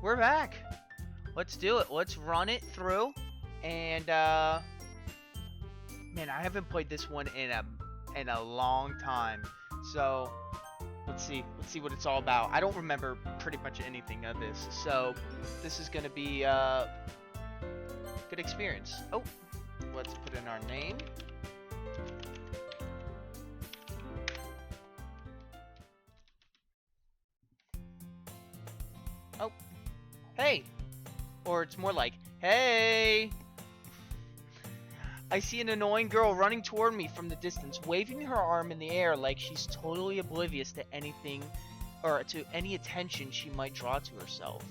we're back. Let's do it. Let's run it through. And man, I haven't played this one in a long time. So let's see. Let's see what it's all about. I don't remember pretty much anything of this. So this is gonna be a good experience. Oh, let's put in our name. Oh, hey. Or it's more like, hey. I see an annoying girl running toward me from the distance, waving her arm in the air like she's totally oblivious to anything or to any attention she might draw to herself.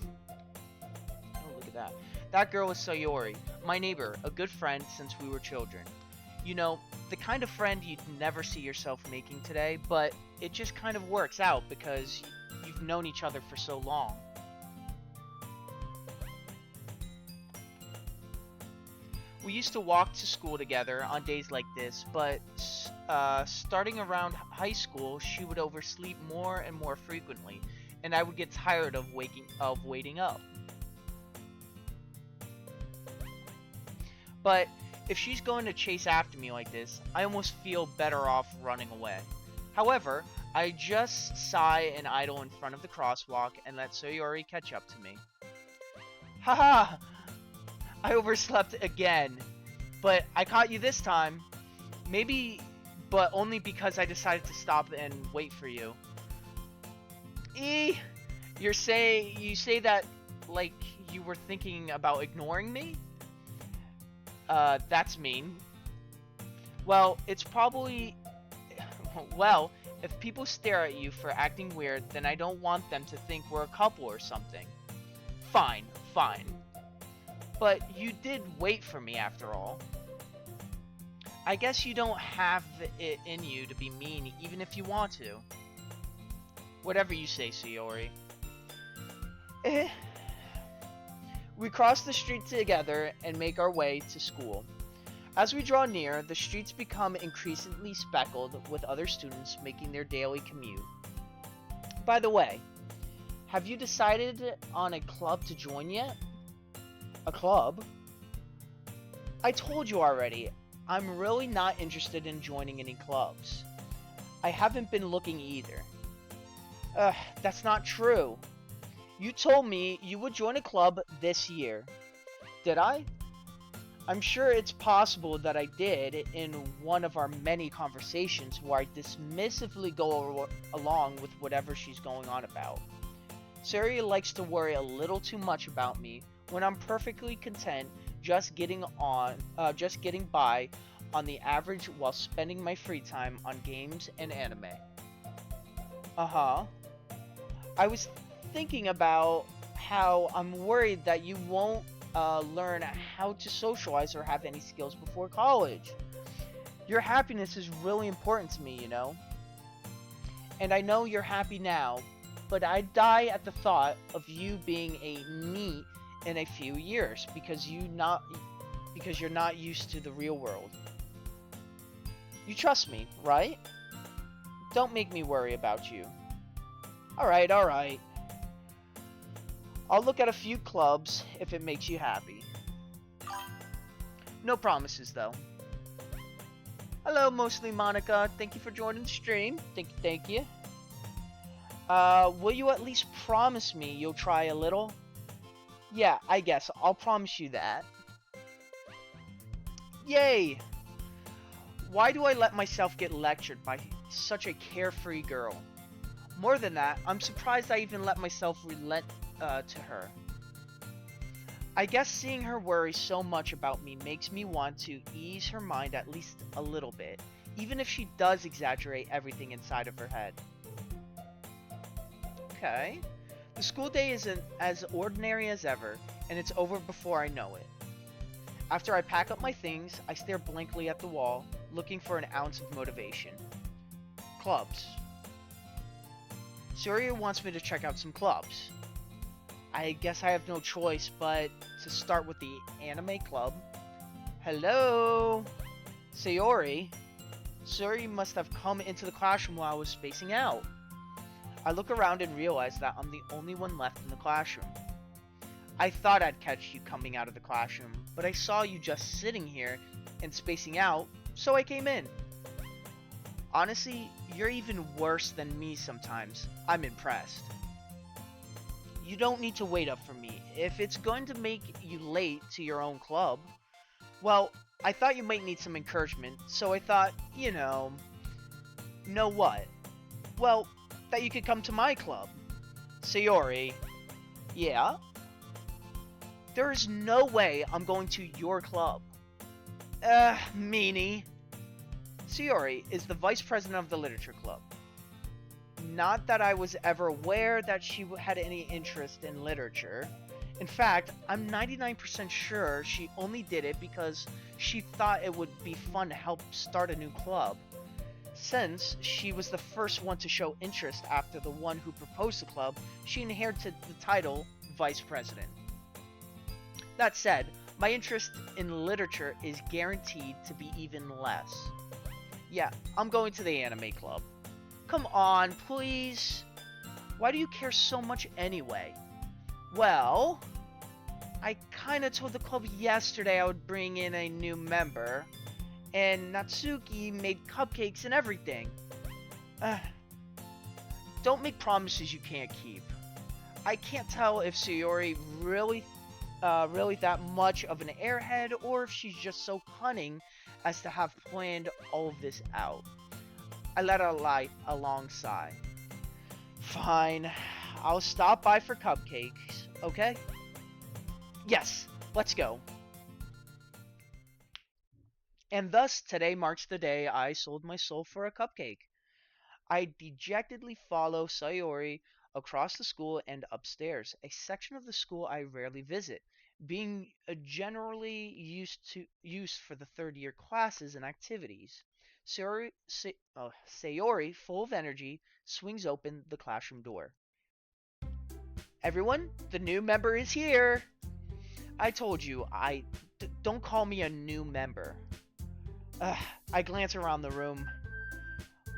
Oh, look at that. That girl is Sayori, my neighbor, a good friend since we were children. You know, the kind of friend you'd never see yourself making today, but it just kind of works out because you've known each other for so long. We used to walk to school together on days like this, but starting around high school, she would oversleep more and more frequently, and I would get tired of waiting up. But if she's going to chase after me like this, I almost feel better off running away. However, I just sigh and idle in front of the crosswalk and let Sayori catch up to me. Haha! I overslept again, but I caught you this time. Maybe, but only because I decided to stop and wait for you. You say that like you were thinking about ignoring me? That's mean. Well, it's probably, well, if people stare at you for acting weird, then I don't want them to think we're a couple or something. Fine, fine. But you did wait for me after all. I guess you don't have it in you to be mean even if you want to. Whatever you say, Sayori. We cross the street together and make our way to school. As we draw near, the streets become increasingly speckled with other students making their daily commute. By the way, have you decided on a club to join yet? A club? I told you already, I'm really not interested in joining any clubs. I haven't been looking either. That's not true. You told me you would join a club this year. Did I? I'm sure it's possible that I did in one of our many conversations where I dismissively go along with whatever she's going on about. Sari likes to worry a little too much about me when I'm perfectly content just getting by on the average while spending my free time on games and anime. Uh-huh. I was thinking about how I'm worried that you won't learn how to socialize or have any skills before college. Your happiness is really important to me, you know? And I know you're happy now, but I die at the thought of you being a NEET in a few years because you're not used to the real world. You trust me, right? Don't make me worry about you. Alright, alright. I'll look at a few clubs if it makes you happy. No promises, though. Hello, mostly Monica. Thank you for joining the stream. Thank you. Will you at least promise me you'll try a little? Yeah, I guess. I'll promise you that. Yay! Why do I let myself get lectured by such a carefree girl? More than that, I'm surprised I even let myself relent to her. I guess seeing her worry so much about me makes me want to ease her mind at least a little bit, even if she does exaggerate everything inside of her head. Okay. The school day is as ordinary as ever, and it's over before I know it. After I pack up my things, I stare blankly at the wall, looking for an ounce of motivation. Clubs. Surya wants me to check out some clubs. I guess I have no choice but to start with the anime club. Hello? Sayori? Sayori must have come into the classroom while I was spacing out. I look around and realize that I'm the only one left in the classroom. I thought I'd catch you coming out of the classroom, but I saw you just sitting here and spacing out, so I came in. Honestly, you're even worse than me sometimes. I'm impressed. You don't need to wait up for me. If it's going to make you late to your own club, well, I thought you might need some encouragement, so I thought, know what? Well, that you could come to my club. Sayori. Yeah? There is no way I'm going to your club. Meanie. Sayori is the vice president of the literature club. Not that I was ever aware that she had any interest in literature. In fact, I'm 99% sure she only did it because she thought it would be fun to help start a new club. Since she was the first one to show interest after the one who proposed the club, she inherited the title Vice President. That said, my interest in literature is guaranteed to be even less. Yeah, I'm going to the anime club. Come on, please. Why do you care so much anyway? Well, I kinda told the club yesterday I would bring in a new member, and Natsuki made cupcakes and everything. Don't make promises you can't keep. I can't tell if Sayori really that much of an airhead, or if she's just so cunning as to have planned all of this out. I let out a long sigh. Fine, I'll stop by for cupcakes, okay? Yes, let's go. And thus, today marks the day I sold my soul for a cupcake. I dejectedly follow Sayori across the school and upstairs, a section of the school I rarely visit, being generally used for the third year classes and activities. Sayori, full of energy, swings open the classroom door. Everyone, the new member is here! I told you, don't call me a new member. I glance around the room.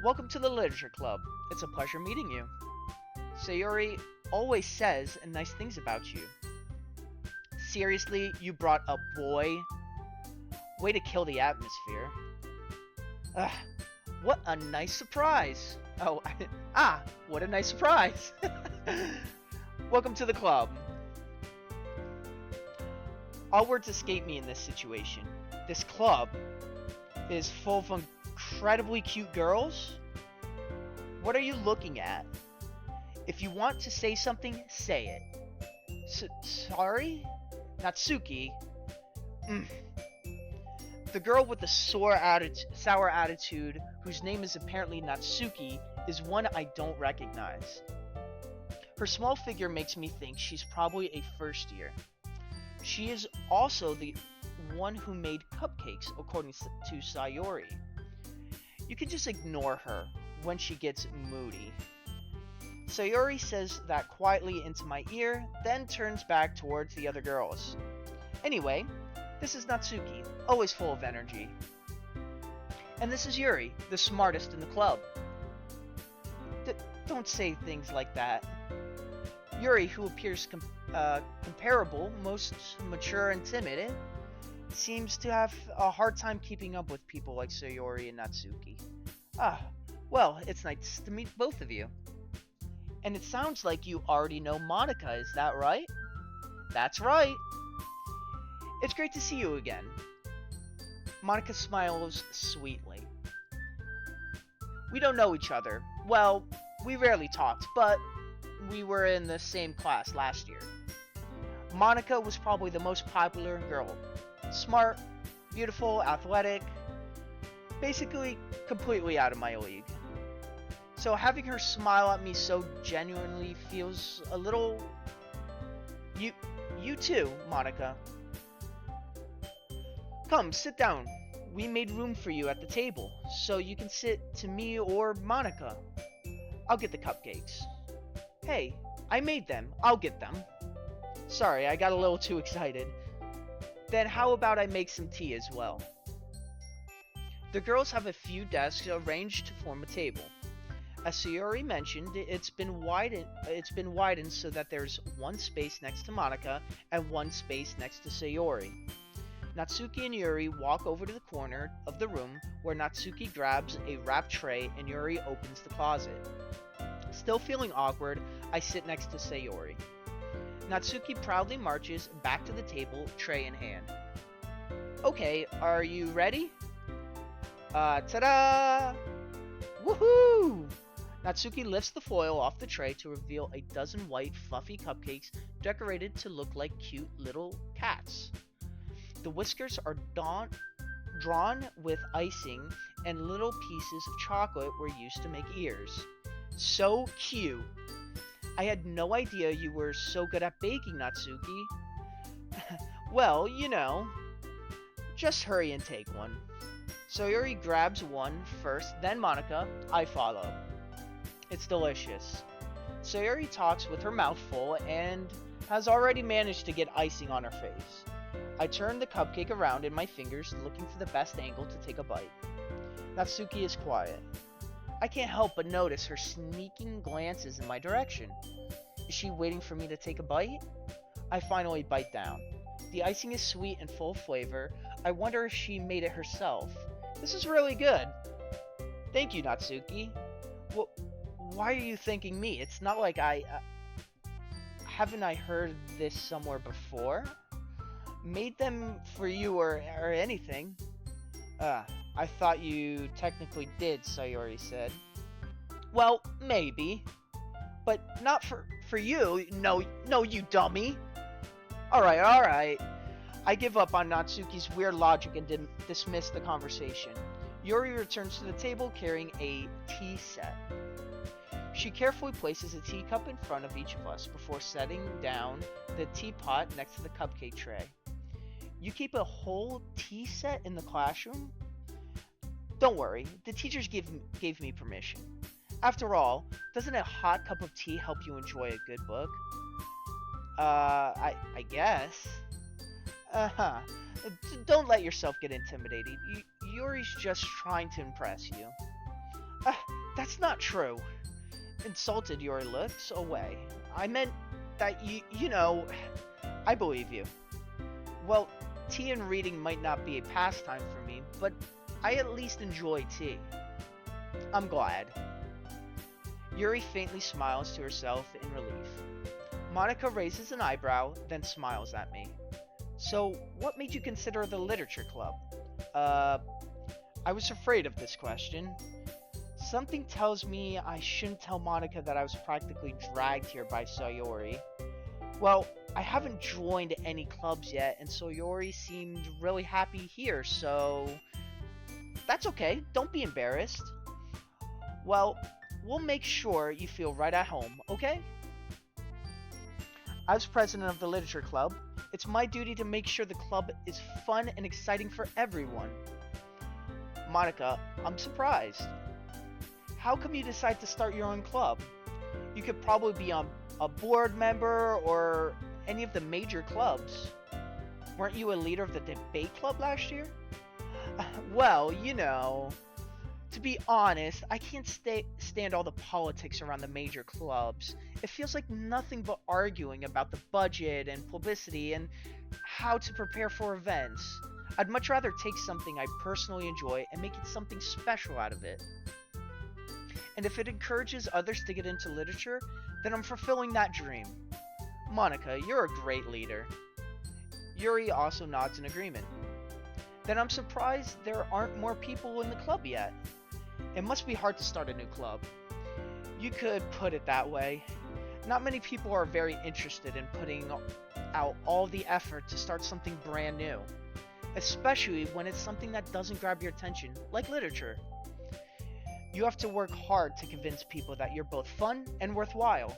Welcome to the Literature Club. It's a pleasure meeting you. Sayori always says nice things about you. Seriously, you brought a boy? Way to kill the atmosphere. What a nice surprise. Oh, what a nice surprise. Welcome to the club. All words escape me in this situation. This club is full of incredibly cute girls? What are you looking at? If you want to say something, say it. Sorry? Natsuki? The girl with the sour attitude, whose name is apparently Natsuki, is one I don't recognize. Her small figure makes me think she's probably a first year. She is also the one who made cupcakes, according to Sayori. You can just ignore her when she gets moody. Sayori says that quietly into my ear, then turns back towards the other girls. Anyway, this is Natsuki, always full of energy. And this is Yuri, the smartest in the club. Don't say things like that. Yuri, who appears comparable, most mature and timid, seems to have a hard time keeping up with people like Sayori and Natsuki. Well, it's nice to meet both of you. And it sounds like you already know Monica, is that right? That's right. It's great to see you again. Monica smiles sweetly. We don't know each other. Well, we rarely talked, but we were in the same class last year. Monica was probably the most popular girl. Smart, beautiful, athletic, basically completely out of my league. So having her smile at me so genuinely feels a little... You too, Monica. Come, sit down. We made room for you at the table, so you can sit to me or Monica. I'll get the cupcakes. Hey, I made them. I'll get them. Sorry, I got a little too excited. Then how about I make some tea as well? The girls have a few desks arranged to form a table. As Sayori mentioned, it's been widened so that there's one space next to Monica and one space next to Sayori. Natsuki and Yuri walk over to the corner of the room where Natsuki grabs a wrapped tray and Yuri opens the closet. Still feeling awkward, I sit next to Sayori. Natsuki proudly marches back to the table, tray in hand. Okay, are you ready? Ta-da! Woohoo! Natsuki lifts the foil off the tray to reveal a dozen white, fluffy cupcakes decorated to look like cute little cats. The whiskers are drawn with icing, and little pieces of chocolate were used to make ears. So cute! I had no idea you were so good at baking, Natsuki. Well, just hurry and take one. Sayori grabs one first, then Monica. I follow. It's delicious. Sayori talks with her mouth full and has already managed to get icing on her face. I turn the cupcake around in my fingers, looking for the best angle to take a bite. Natsuki is quiet. I can't help but notice her sneaking glances in my direction. Is she waiting for me to take a bite? I finally bite down. The icing is sweet and full of flavor. I wonder if she made it herself. This is really good. Thank you, Natsuki. Well, why are you thanking me? It's not like haven't I heard this somewhere before? Made them for you or anything. I thought you technically did, Sayori said. Well, maybe. But not for you. No, you dummy. Alright. I give up on Natsuki's weird logic and dismiss the conversation. Yuri returns to the table carrying a tea set. She carefully places a teacup in front of each of us before setting down the teapot next to the cupcake tray. You keep a whole tea set in the classroom? Don't worry, the teachers gave me permission. After all, doesn't a hot cup of tea help you enjoy a good book? I guess. Don't let yourself get intimidated. Yuri's just trying to impress you. That's not true. Insulted, Yuri looks away. I meant that I believe you. Well, tea and reading might not be a pastime for me, but I at least enjoy tea. I'm glad. Yuri faintly smiles to herself in relief. Monica raises an eyebrow, then smiles at me. So, what made you consider the literature club? I was afraid of this question. Something tells me I shouldn't tell Monica that I was practically dragged here by Sayori. Well, I haven't joined any clubs yet, and Sayori seemed really happy here, so... That's okay, don't be embarrassed. Well, we'll make sure you feel right at home, okay? As president of the literature club, it's my duty to make sure the club is fun and exciting for everyone. Monica, I'm surprised. How come you decide to start your own club? You could probably be a board member or any of the major clubs. Weren't you a leader of the debate club last year? Well, to be honest, I can't stand all the politics around the major clubs. It feels like nothing but arguing about the budget and publicity and how to prepare for events. I'd much rather take something I personally enjoy and make it something special out of it. And if it encourages others to get into literature, then I'm fulfilling that dream. Monica, you're a great leader. Yuri also nods in agreement. Then I'm surprised there aren't more people in the club yet. It must be hard to start a new club. You could put it that way. Not many people are very interested in putting out all the effort to start something brand new, especially when it's something that doesn't grab your attention, like literature. You have to work hard to convince people that you're both fun and worthwhile.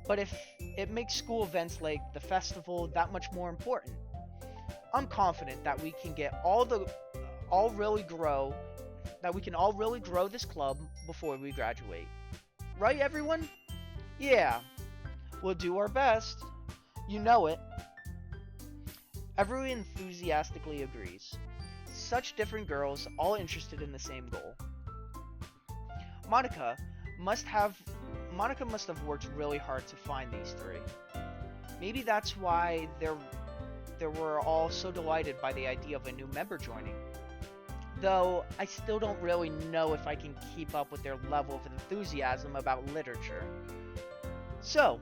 But if it makes school events like the festival that much more important, I'm confident that we can all really grow this club before we graduate. Right, everyone? Yeah. We'll do our best. You know it. Everyone enthusiastically agrees. Such different girls, all interested in the same goal. Monica, Must have Monica must have worked really hard to find these three. Maybe that's why they were all so delighted by the idea of a new member joining. Though I still don't really know if I can keep up with their level of enthusiasm about literature. So,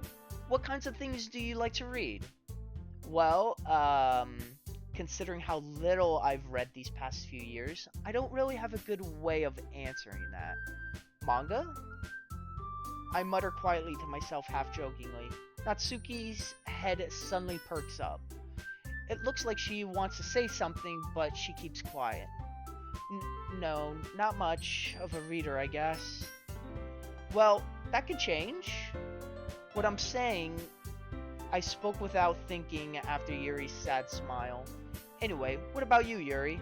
what kinds of things do you like to read? Well, considering how little I've read these past few years, I don't really have a good way of answering that. Manga? I mutter quietly to myself half jokingly. Natsuki's head suddenly perks up. It looks like she wants to say something, but she keeps quiet. No, not much of a reader, I guess. Well, that could change. What I'm saying, I spoke without thinking after Yuri's sad smile. Anyway, what about you, Yuri?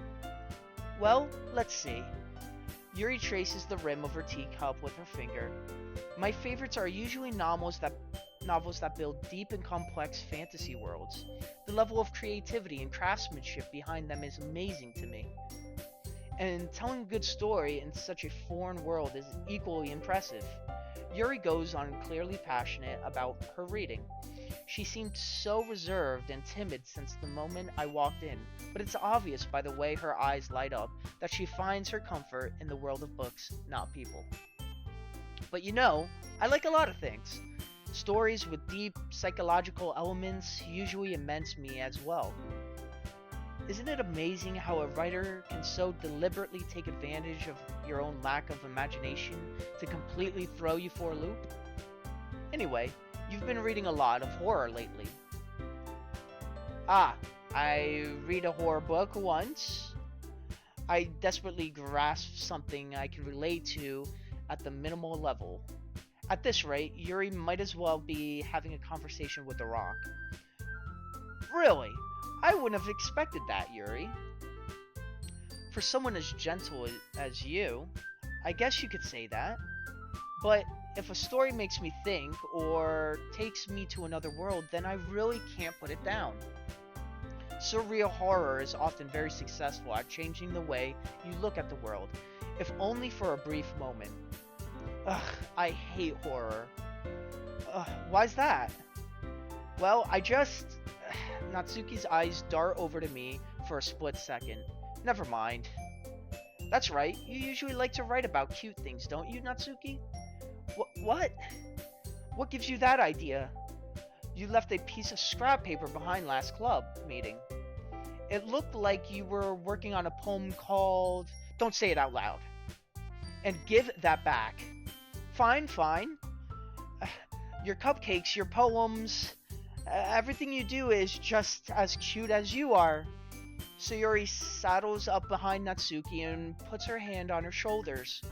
Well, let's see. Yuri traces the rim of her teacup with her finger. My favorites are usually novels that build deep and complex fantasy worlds. The level of creativity and craftsmanship behind them is amazing to me. And telling a good story in such a foreign world is equally impressive. Yuri goes on clearly passionate about her reading. She seemed so reserved and timid since the moment I walked in, but it's obvious by the way her eyes light up that she finds her comfort in the world of books, not people. But you know, I like a lot of things. Stories with deep psychological elements usually immense me as well. Isn't it amazing how a writer can so deliberately take advantage of your own lack of imagination to completely throw you for a loop? Anyway, you've been reading a lot of horror lately. Ah, I read a horror book once. I desperately grasp something I can relate to at the minimal level. At this rate, Yuri might as well be having a conversation with the rock. Really? I wouldn't have expected that, Yuri. For someone as gentle as you, I guess you could say that. But if a story makes me think or takes me to another world, then I really can't put it down. Surreal horror is often very successful at changing the way you look at the world, if only for a brief moment. Ugh, I hate horror. Why's that? Well, Natsuki's eyes dart over to me for a split second. Never mind. That's right, you usually like to write about cute things, don't you, Natsuki? What? What gives you that idea? You left a piece of scrap paper behind last club meeting. It looked like you were working on a poem called... Don't say it out loud. And give that back. Fine. Your cupcakes, your poems... everything you do is just as cute as you are. Sayori saddles up behind Natsuki and puts her hand on her shoulders.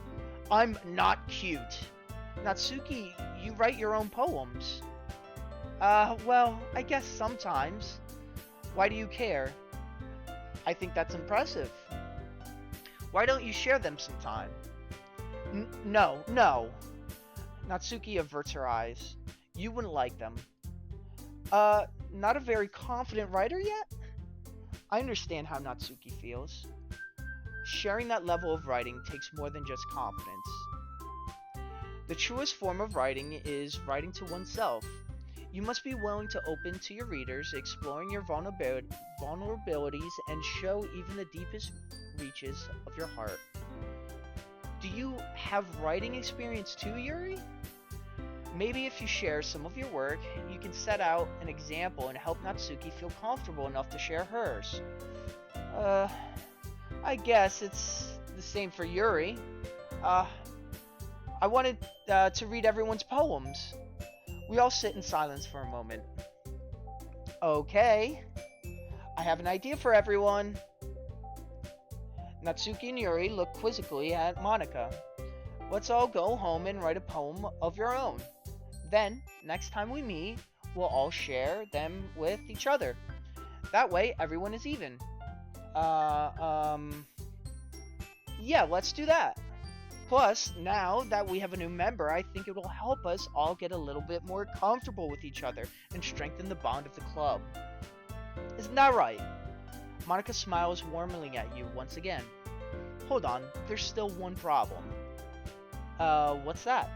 I'm not cute. Natsuki, you write your own poems. Well, I guess sometimes. Why do you care? I think that's impressive. Why don't you share them sometime? No. Natsuki averts her eyes. You wouldn't like them. Not a very confident writer yet? I understand how Natsuki feels. Sharing that level of writing takes more than just confidence. The truest form of writing is writing to oneself. You must be willing to open to your readers, exploring your vulnerabilities, and show even the deepest reaches of your heart. Do you have writing experience too, Yuri? Maybe if you share some of your work, you can set out an example and help Natsuki feel comfortable enough to share hers. I guess it's the same for Yuri. I wanted to read everyone's poems. We all sit in silence for a moment. Okay, I have an idea for everyone. Natsuki and Yuri look quizzically at Monica. Let's all go home and write a poem of your own. Then, next time we meet, we'll all share them with each other. That way, everyone is even. Yeah, let's do that. Plus, now that we have a new member, I think it will help us all get a little bit more comfortable with each other and strengthen the bond of the club. Isn't that right? Monica smiles warmly at you once again. Hold on, there's still one problem. What's that?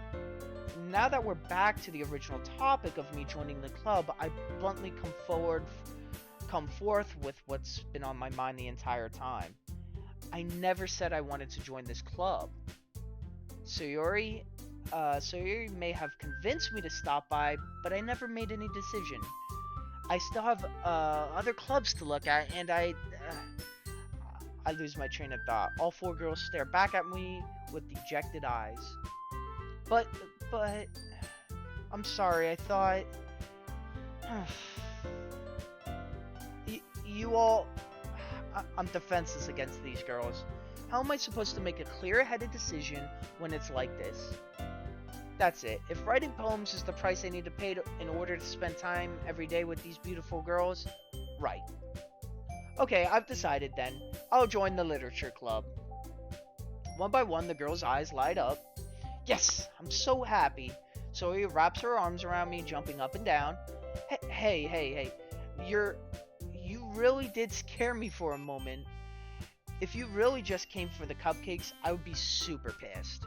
now that we're back to the original topic of me joining the club, I bluntly come forth with what's been on my mind the entire time. I never said I wanted to join this club. Sayori, Sayori may have convinced me to stop by, but I never made any decision. I still have other clubs to look at, and I lose my train of thought. All four girls stare back at me with dejected eyes. But, I'm sorry, I thought... you all... I'm defenseless against these girls. How am I supposed to make a clear-headed decision when it's like this? That's it. If writing poems is the price I need to pay in order to spend time every day with these beautiful girls, right. Okay, I've decided then. I'll join the literature club. One by one, the girls' eyes light up. Yes, I'm so happy. Zoe wraps her arms around me, jumping up and down. Hey. You really did scare me for a moment. If you really just came for the cupcakes, I would be super pissed.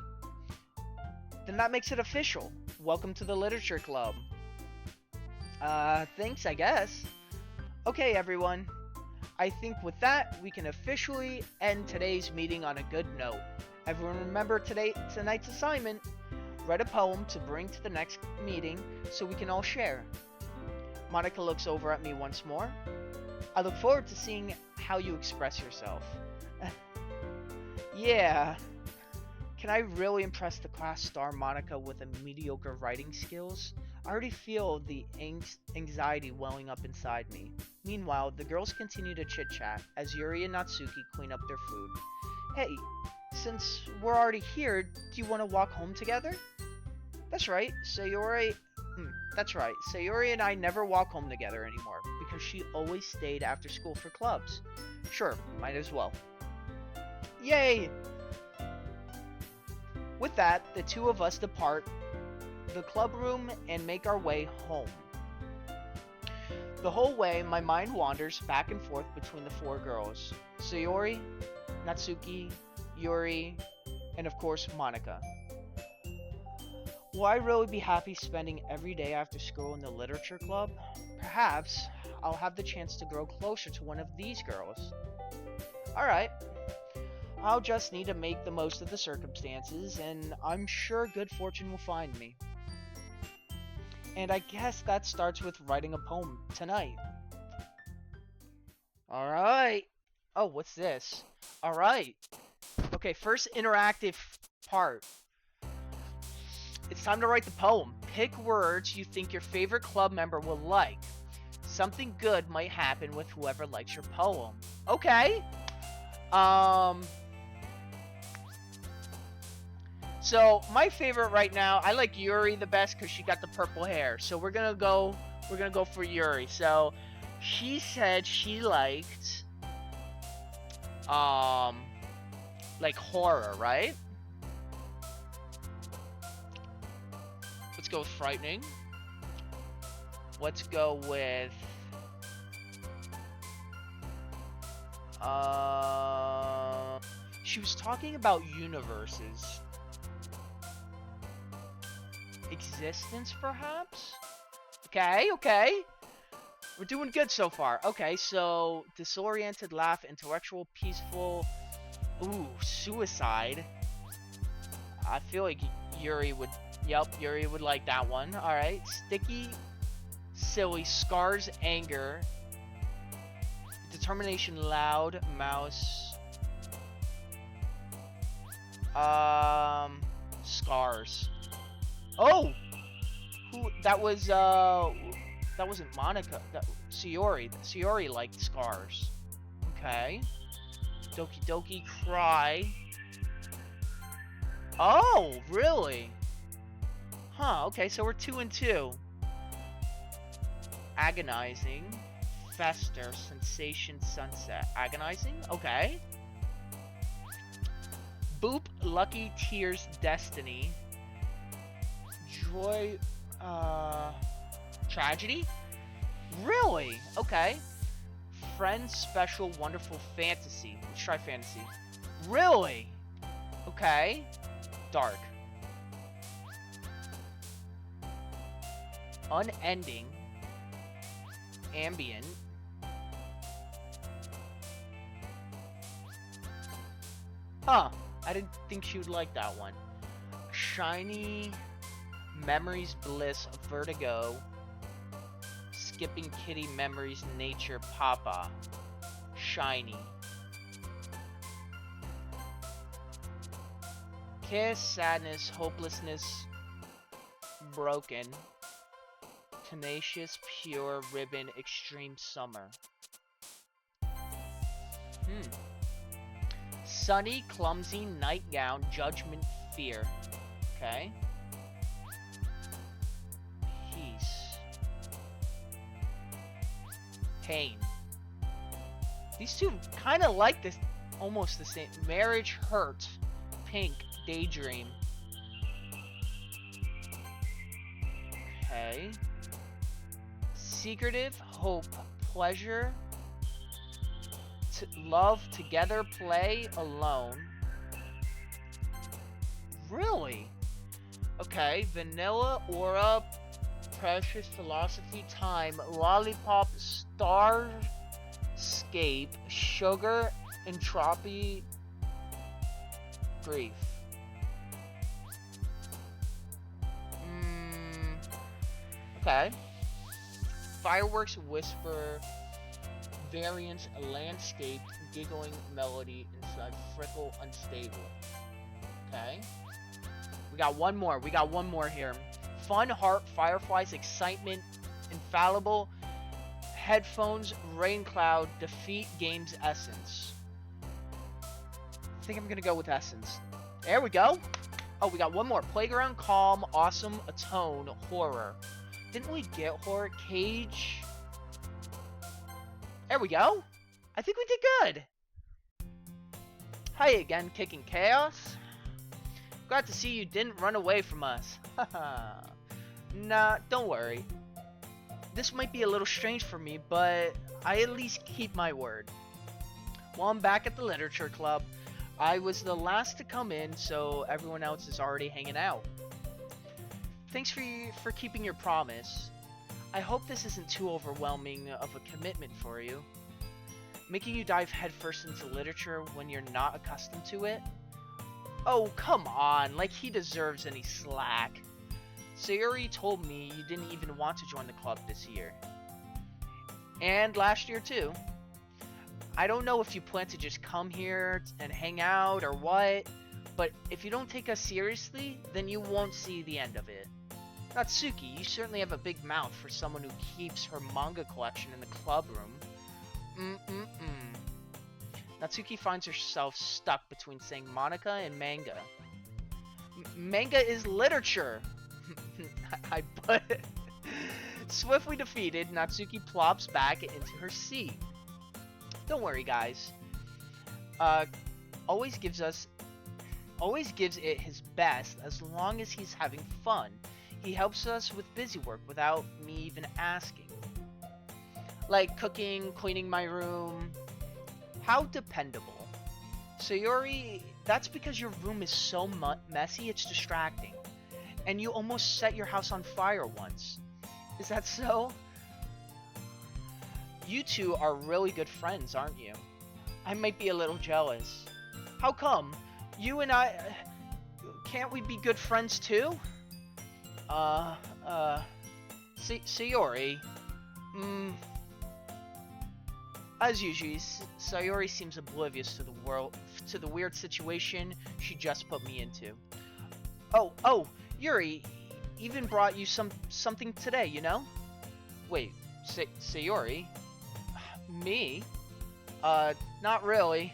Then that makes it official. Welcome to the literature club. Thanks, I guess. Okay, everyone. I think with that, we can officially end today's meeting on a good note. Everyone remember tonight's assignment. Write a poem to bring to the next meeting so we can all share. Monica looks over at me once more. I look forward to seeing how you express yourself. Yeah. Can I really impress the class star Monica with a mediocre writing skills? I already feel the anxiety welling up inside me. Meanwhile, the girls continue to chit-chat as Yuri and Natsuki clean up their food. Hey, since we're already here, do you want to walk home together? That's right, Sayori and I never walk home together anymore because she always stayed after school for clubs. Sure, might as well. Yay! With that, the two of us depart the club room and make our way home. The whole way, my mind wanders back and forth between the four girls. Sayori, Natsuki, Yuri, and of course, Monica. Will I really be happy spending every day after school in the literature club? Perhaps I'll have the chance to grow closer to one of these girls. Alright. I'll just need to make the most of the circumstances, and I'm sure good fortune will find me. And I guess that starts with writing a poem tonight. Alright. Oh, what's this? Alright. Okay, first interactive part. It's time to write the poem. Pick words you think your favorite club member will like. Something good might happen with whoever likes your poem. Okay. So my favorite right now, I like Yuri the best because she got the purple hair. So we're gonna go for Yuri. So she said she liked like horror, right? Let's go with frightening. Let's go with she was talking about universes. Existence, perhaps? Okay. We're doing good so far. Okay, so disoriented, laugh, intellectual, peaceful. Ooh, suicide. I feel like Yuri would... Yep, Yuri would like that one. Alright, sticky, silly, scars, anger. Determination, loud, mouse. Scars. Oh! That wasn't Monica. Sayori. Sayori liked scars. Okay. Doki Doki cry. Oh, really? Huh, okay, so we're 2 and 2. Agonizing. Fester. Sensation. Sunset. Agonizing? Okay. Boop. Lucky Tears. Destiny. Joy. Tragedy? Really? Okay. Friends. Special. Wonderful. Fantasy. Let's try fantasy. Really? Okay. Dark. unending, ambient, huh, I didn't think she would like that one. Shiny, memories, bliss, vertigo, skipping kitty, memories, nature, papa, shiny. Kiss, sadness, hopelessness, broken, tenacious, pure, ribbon, extreme, summer. Sunny, clumsy, nightgown, judgment, fear. Okay. Peace. Pain. These two kind of like this, almost the same. Marriage, hurt, pink, daydream. Okay. Secretive, hope, pleasure, love, together, play, alone. Really? Okay. Vanilla, aura, precious, philosophy, time, lollipop, starscape, sugar, entropy, grief. Okay. Fireworks, whisper, variance, landscape, giggling, melody, inside, frickle, unstable. Okay. We got one more here. Fun, heart, fireflies, excitement, infallible, headphones, rain cloud, defeat, game's essence. I think I'm gonna go with essence. There we go. Oh, we got one more. Playground, calm, awesome, atone, horror. Didn't we get horror? Cage. There we go. I think we did good. Hi again, kicking chaos. Glad to see you didn't run away from us. Haha. Nah, don't worry. This might be a little strange for me, but I at least keep my word. Well, I'm back at the literature club. I was the last to come in, so everyone else is already hanging out. Thanks for keeping your promise. I hope this isn't too overwhelming of a commitment for you. Making you dive headfirst into literature when you're not accustomed to it? Oh, come on, like he deserves any slack. Sayori told me you didn't even want to join the club this year. And last year too. I don't know if you plan to just come here and hang out or what, but if you don't take us seriously, then you won't see the end of it. Natsuki, you certainly have a big mouth for someone who keeps her manga collection in the club room. Natsuki finds herself stuck between saying Monica and manga. Manga is literature! I put it. Swiftly defeated, Natsuki plops back into her seat. Don't worry, guys. Always gives it his best as long as he's having fun. He helps us with busy work without me even asking. Like cooking, cleaning my room. How dependable. Sayori, that's because your room is so messy it's distracting. And you almost set your house on fire once. Is that so? You two are really good friends, aren't you? I might be a little jealous. How come? You and I... Can't we be good friends too? Sayori. As usual, Sayori seems oblivious to the weird situation she just put me into. Oh, Yuri, even brought you something today, you know? Wait, Sayori? Me? Not really.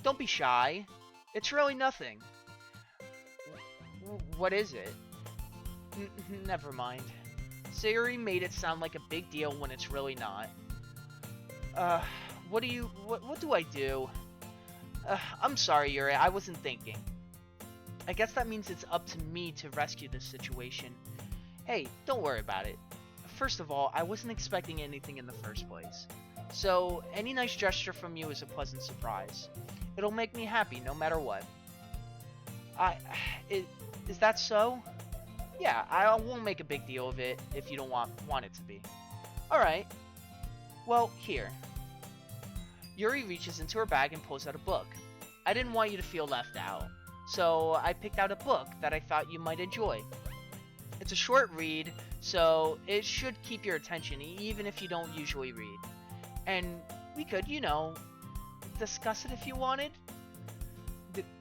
Don't be shy. It's really nothing. What is it? Never mind. Sayori made it sound like a big deal when it's really not. What do I do? I'm sorry, Yuri, I wasn't thinking. I guess that means it's up to me to rescue this situation. Hey, don't worry about it. First of all, I wasn't expecting anything in the first place. So, any nice gesture from you is a pleasant surprise. It'll make me happy no matter what. Is that so? Yeah, I won't make a big deal of it if you don't want it to be. Alright, well, here. Yuri reaches into her bag and pulls out a book. I didn't want you to feel left out, so I picked out a book that I thought you might enjoy. It's a short read, so it should keep your attention even if you don't usually read. And we could, discuss it if you wanted.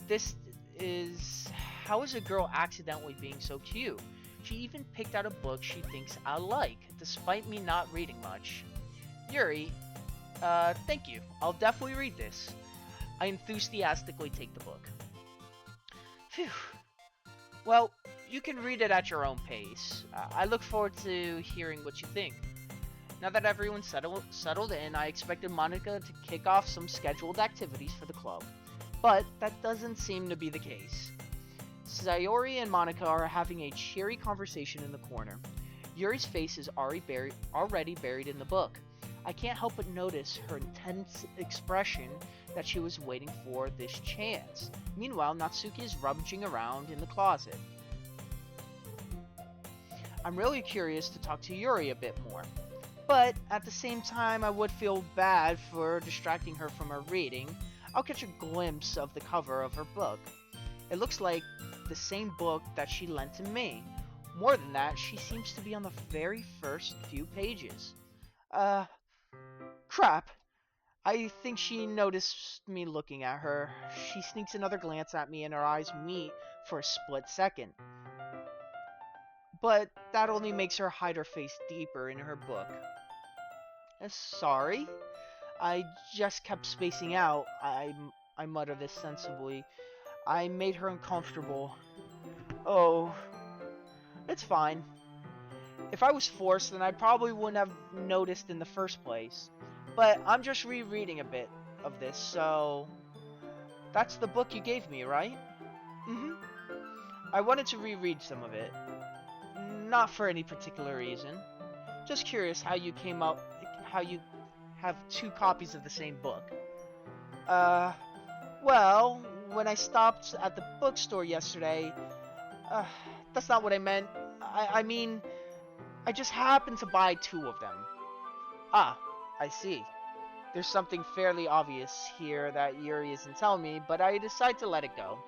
This is How is a girl accidentally being so cute? She even picked out a book she thinks I like, despite me not reading much. Yuri, thank you. I'll definitely read this. I enthusiastically take the book. Phew. Well, you can read it at your own pace. I look forward to hearing what you think. Now that everyone's settled in, I expected Monica to kick off some scheduled activities for the club. But that doesn't seem to be the case. Sayori and Monica are having a cheery conversation in the corner. Yuri's face is already buried in the book. I can't help but notice her intense expression that she was waiting for this chance. Meanwhile, Natsuki is rummaging around in the closet. I'm really curious to talk to Yuri a bit more. But at the same time, I would feel bad for distracting her from her reading. I'll catch a glimpse of the cover of her book. It looks like the same book that she lent to me. More than that, she seems to be on the very first few pages. Crap. I think she noticed me looking at her. She sneaks another glance at me and our eyes meet for a split second. But that only makes her hide her face deeper in her book. Sorry? I just kept spacing out. I mutter this sensibly. I made her uncomfortable. Oh, it's fine. If I was forced, then I probably wouldn't have noticed in the first place. But I'm just rereading a bit of this, so... That's the book you gave me, right? Mm-hmm. I wanted to reread some of it. Not for any particular reason. Just curious how you have two copies of the same book. Well, when I stopped at the bookstore yesterday, uh, that's not what I meant. I mean, I just happened to buy two of them. Ah, I see. There's something fairly obvious here that Yuri isn't telling me, but I decide to let it go.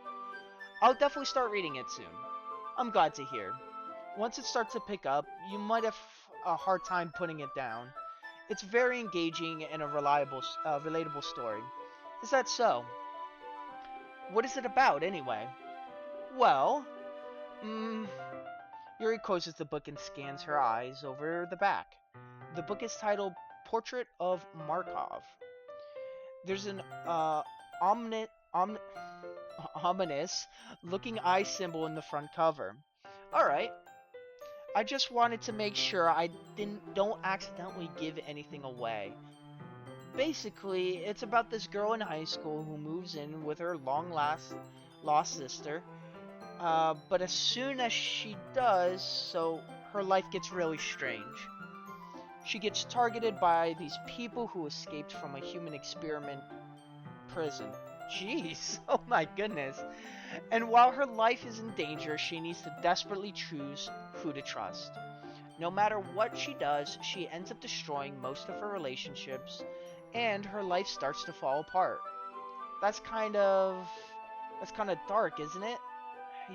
I'll definitely start reading it soon. I'm glad to hear. Once it starts to pick up, you might have a hard time putting it down. It's very engaging and a relatable story. Is that so? What is it about, anyway? Well, Yuri closes the book and scans her eyes over the back. The book is titled Portrait of Markov. There's an ominous looking eye symbol in the front cover. Alright, I just wanted to make sure I don't accidentally give anything away. Basically, it's about this girl in high school who moves in with her lost sister. But as soon as she does, so her life gets really strange. She gets targeted by these people who escaped from a human experiment prison. Jeez, oh my goodness. And while her life is in danger, she needs to desperately choose who to trust. No matter what she does, she ends up destroying most of her relationships, and her life starts to fall apart. That's kind of dark, isn't it?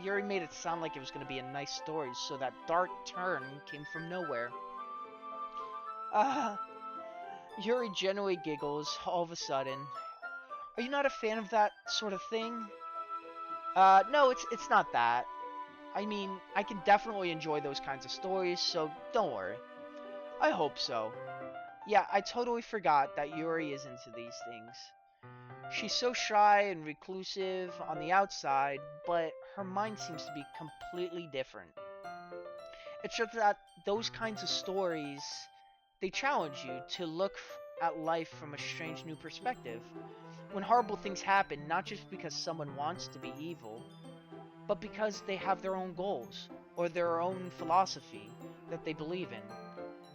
Yuri made it sound like it was going to be a nice story, so that dark turn came from nowhere. Uh, Yuri genuinely giggles all of a sudden. Are you not a fan of that sort of thing? No, it's not that. I mean, I can definitely enjoy those kinds of stories, so don't worry. I hope so. Yeah, I totally forgot that Yuri is into these things. She's so shy and reclusive on the outside, but her mind seems to be completely different. It's just that those kinds of stories, they challenge you to look at life from a strange new perspective. When horrible things happen, not just because someone wants to be evil, but because they have their own goals, or their own philosophy that they believe in.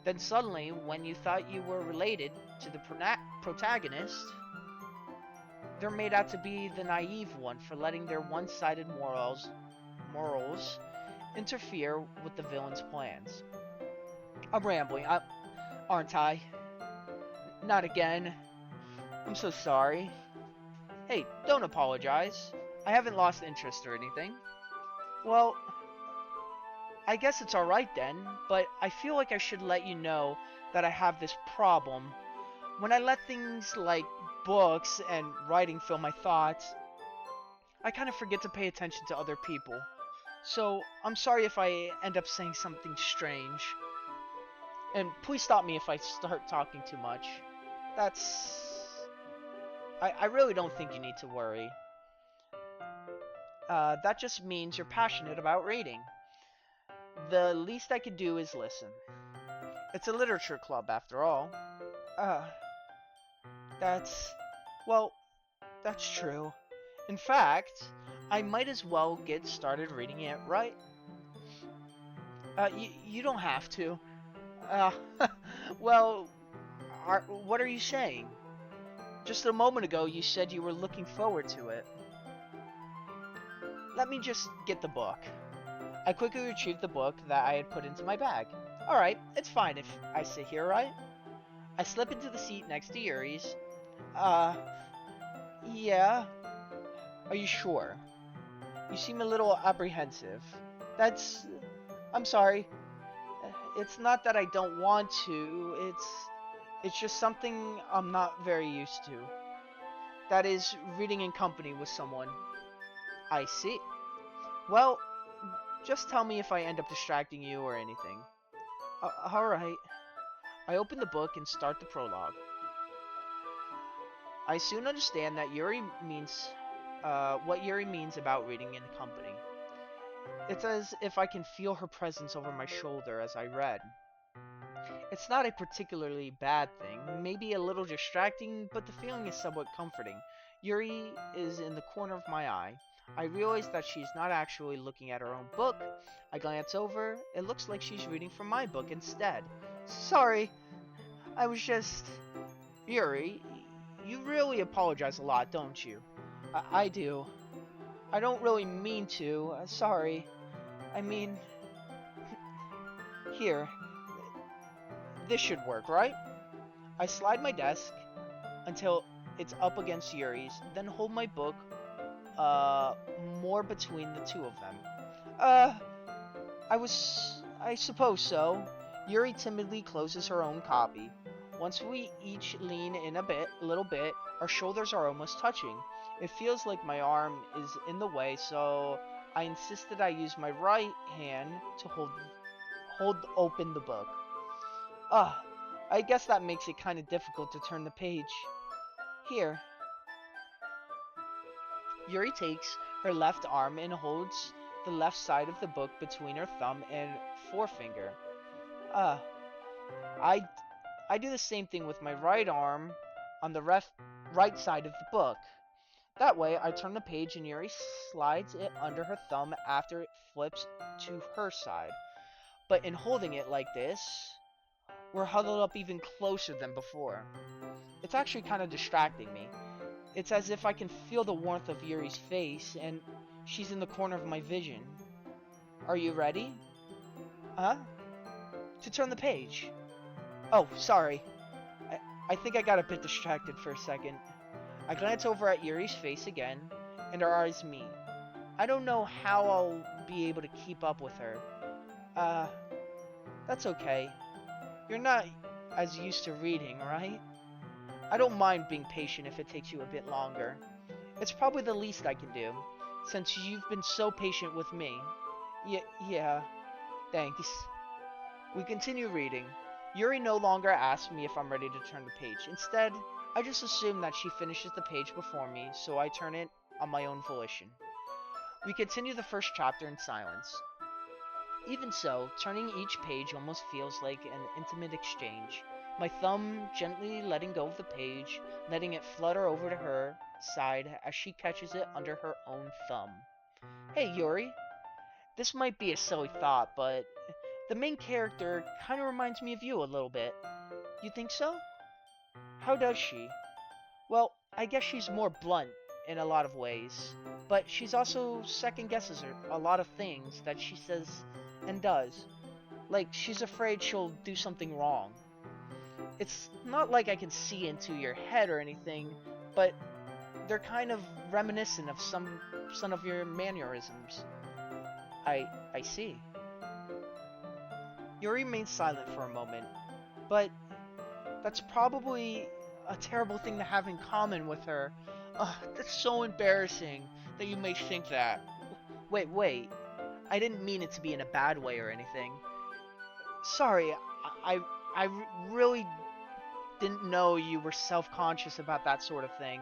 Then suddenly, when you thought you were related to the protagonist, they're made out to be the naive one for letting their one-sided morals interfere with the villain's plans. I'm rambling, aren't I? Not again. I'm so sorry. Hey, don't apologize. I haven't lost interest or anything. Well, I guess it's alright then, but I feel like I should let you know that I have this problem. When I let things like books and writing fill my thoughts, I kind of forget to pay attention to other people. So, I'm sorry if I end up saying something strange. And please stop me if I start talking too much. That's... I really don't think you need to worry. That just means you're passionate about reading. The least I could do is listen. It's a literature club, after all. Uh, that's... Well, that's true. In fact, I might as well get started reading it, right? You don't have to. Uh, well, what are you saying? Just a moment ago, you said you were looking forward to it. Let me just get the book. I quickly retrieved the book that I had put into my bag. Alright, it's fine if I sit here, right? I slip into the seat next to Yuri's. Yeah. Are you sure? You seem a little apprehensive. I'm sorry. It's not that I don't want to, it's just something I'm not very used to. That is, reading in company with someone. I see. Well, just tell me if I end up distracting you or anything. Alright. I open the book and start the prologue. I soon understand that what Yuri means about reading in company. It's as if I can feel her presence over my shoulder as I read. It's not a particularly bad thing, maybe a little distracting, but the feeling is somewhat comforting. Yuri is in the corner of my eye. I realize that she's not actually looking at her own book. I glance over. It looks like she's reading from my book instead. Sorry, I was just... Yuri, you really apologize a lot, don't you? I do. I don't really mean to. Sorry. I mean... Here. This should work, right? I slide my desk until it's up against Yuri's, then hold my book, more between the two of them. I suppose so. Yuri timidly closes her own copy. Once we each lean in a little bit, our shoulders are almost touching. It feels like my arm is in the way, so I insisted I use my right hand to hold open the book. I guess that makes it kind of difficult to turn the page. Here. Yuri takes her left arm and holds the left side of the book between her thumb and forefinger. I do the same thing with my right arm on the right side of the book. That way, I turn the page and Yuri slides it under her thumb after it flips to her side. But in holding it like this, we're huddled up even closer than before. It's actually kind of distracting me. It's as if I can feel the warmth of Yuri's face, and she's in the corner of my vision. Are you ready? Huh? To turn the page. Oh, sorry. I think I got a bit distracted for a second. I glance over at Yuri's face again, and her eyes meet. I don't know how I'll be able to keep up with her. That's okay. You're not as used to reading, right? I don't mind being patient if it takes you a bit longer. It's probably the least I can do, since you've been so patient with me. Yeah. Thanks. We continue reading. Yuri no longer asks me if I'm ready to turn the page. Instead, I just assume that she finishes the page before me, so I turn it on my own volition. We continue the first chapter in silence. Even so, turning each page almost feels like an intimate exchange. My thumb gently letting go of the page, letting it flutter over to her side as she catches it under her own thumb. Hey, Yuri. This might be a silly thought, but the main character kind of reminds me of you a little bit. You think so? How does she? Well, I guess she's more blunt in a lot of ways. but she's also second guesses a lot of things that she says and does. Like, she's afraid she'll do something wrong. It's not like I can see into your head or anything, but they're kind of reminiscent of some of your mannerisms. I see. Yuri remains silent for a moment, but that's probably a terrible thing to have in common with her. That's so embarrassing that you may think that. Wait. I didn't mean it to be in a bad way or anything. Sorry, I really didn't know you were self-conscious about that sort of thing.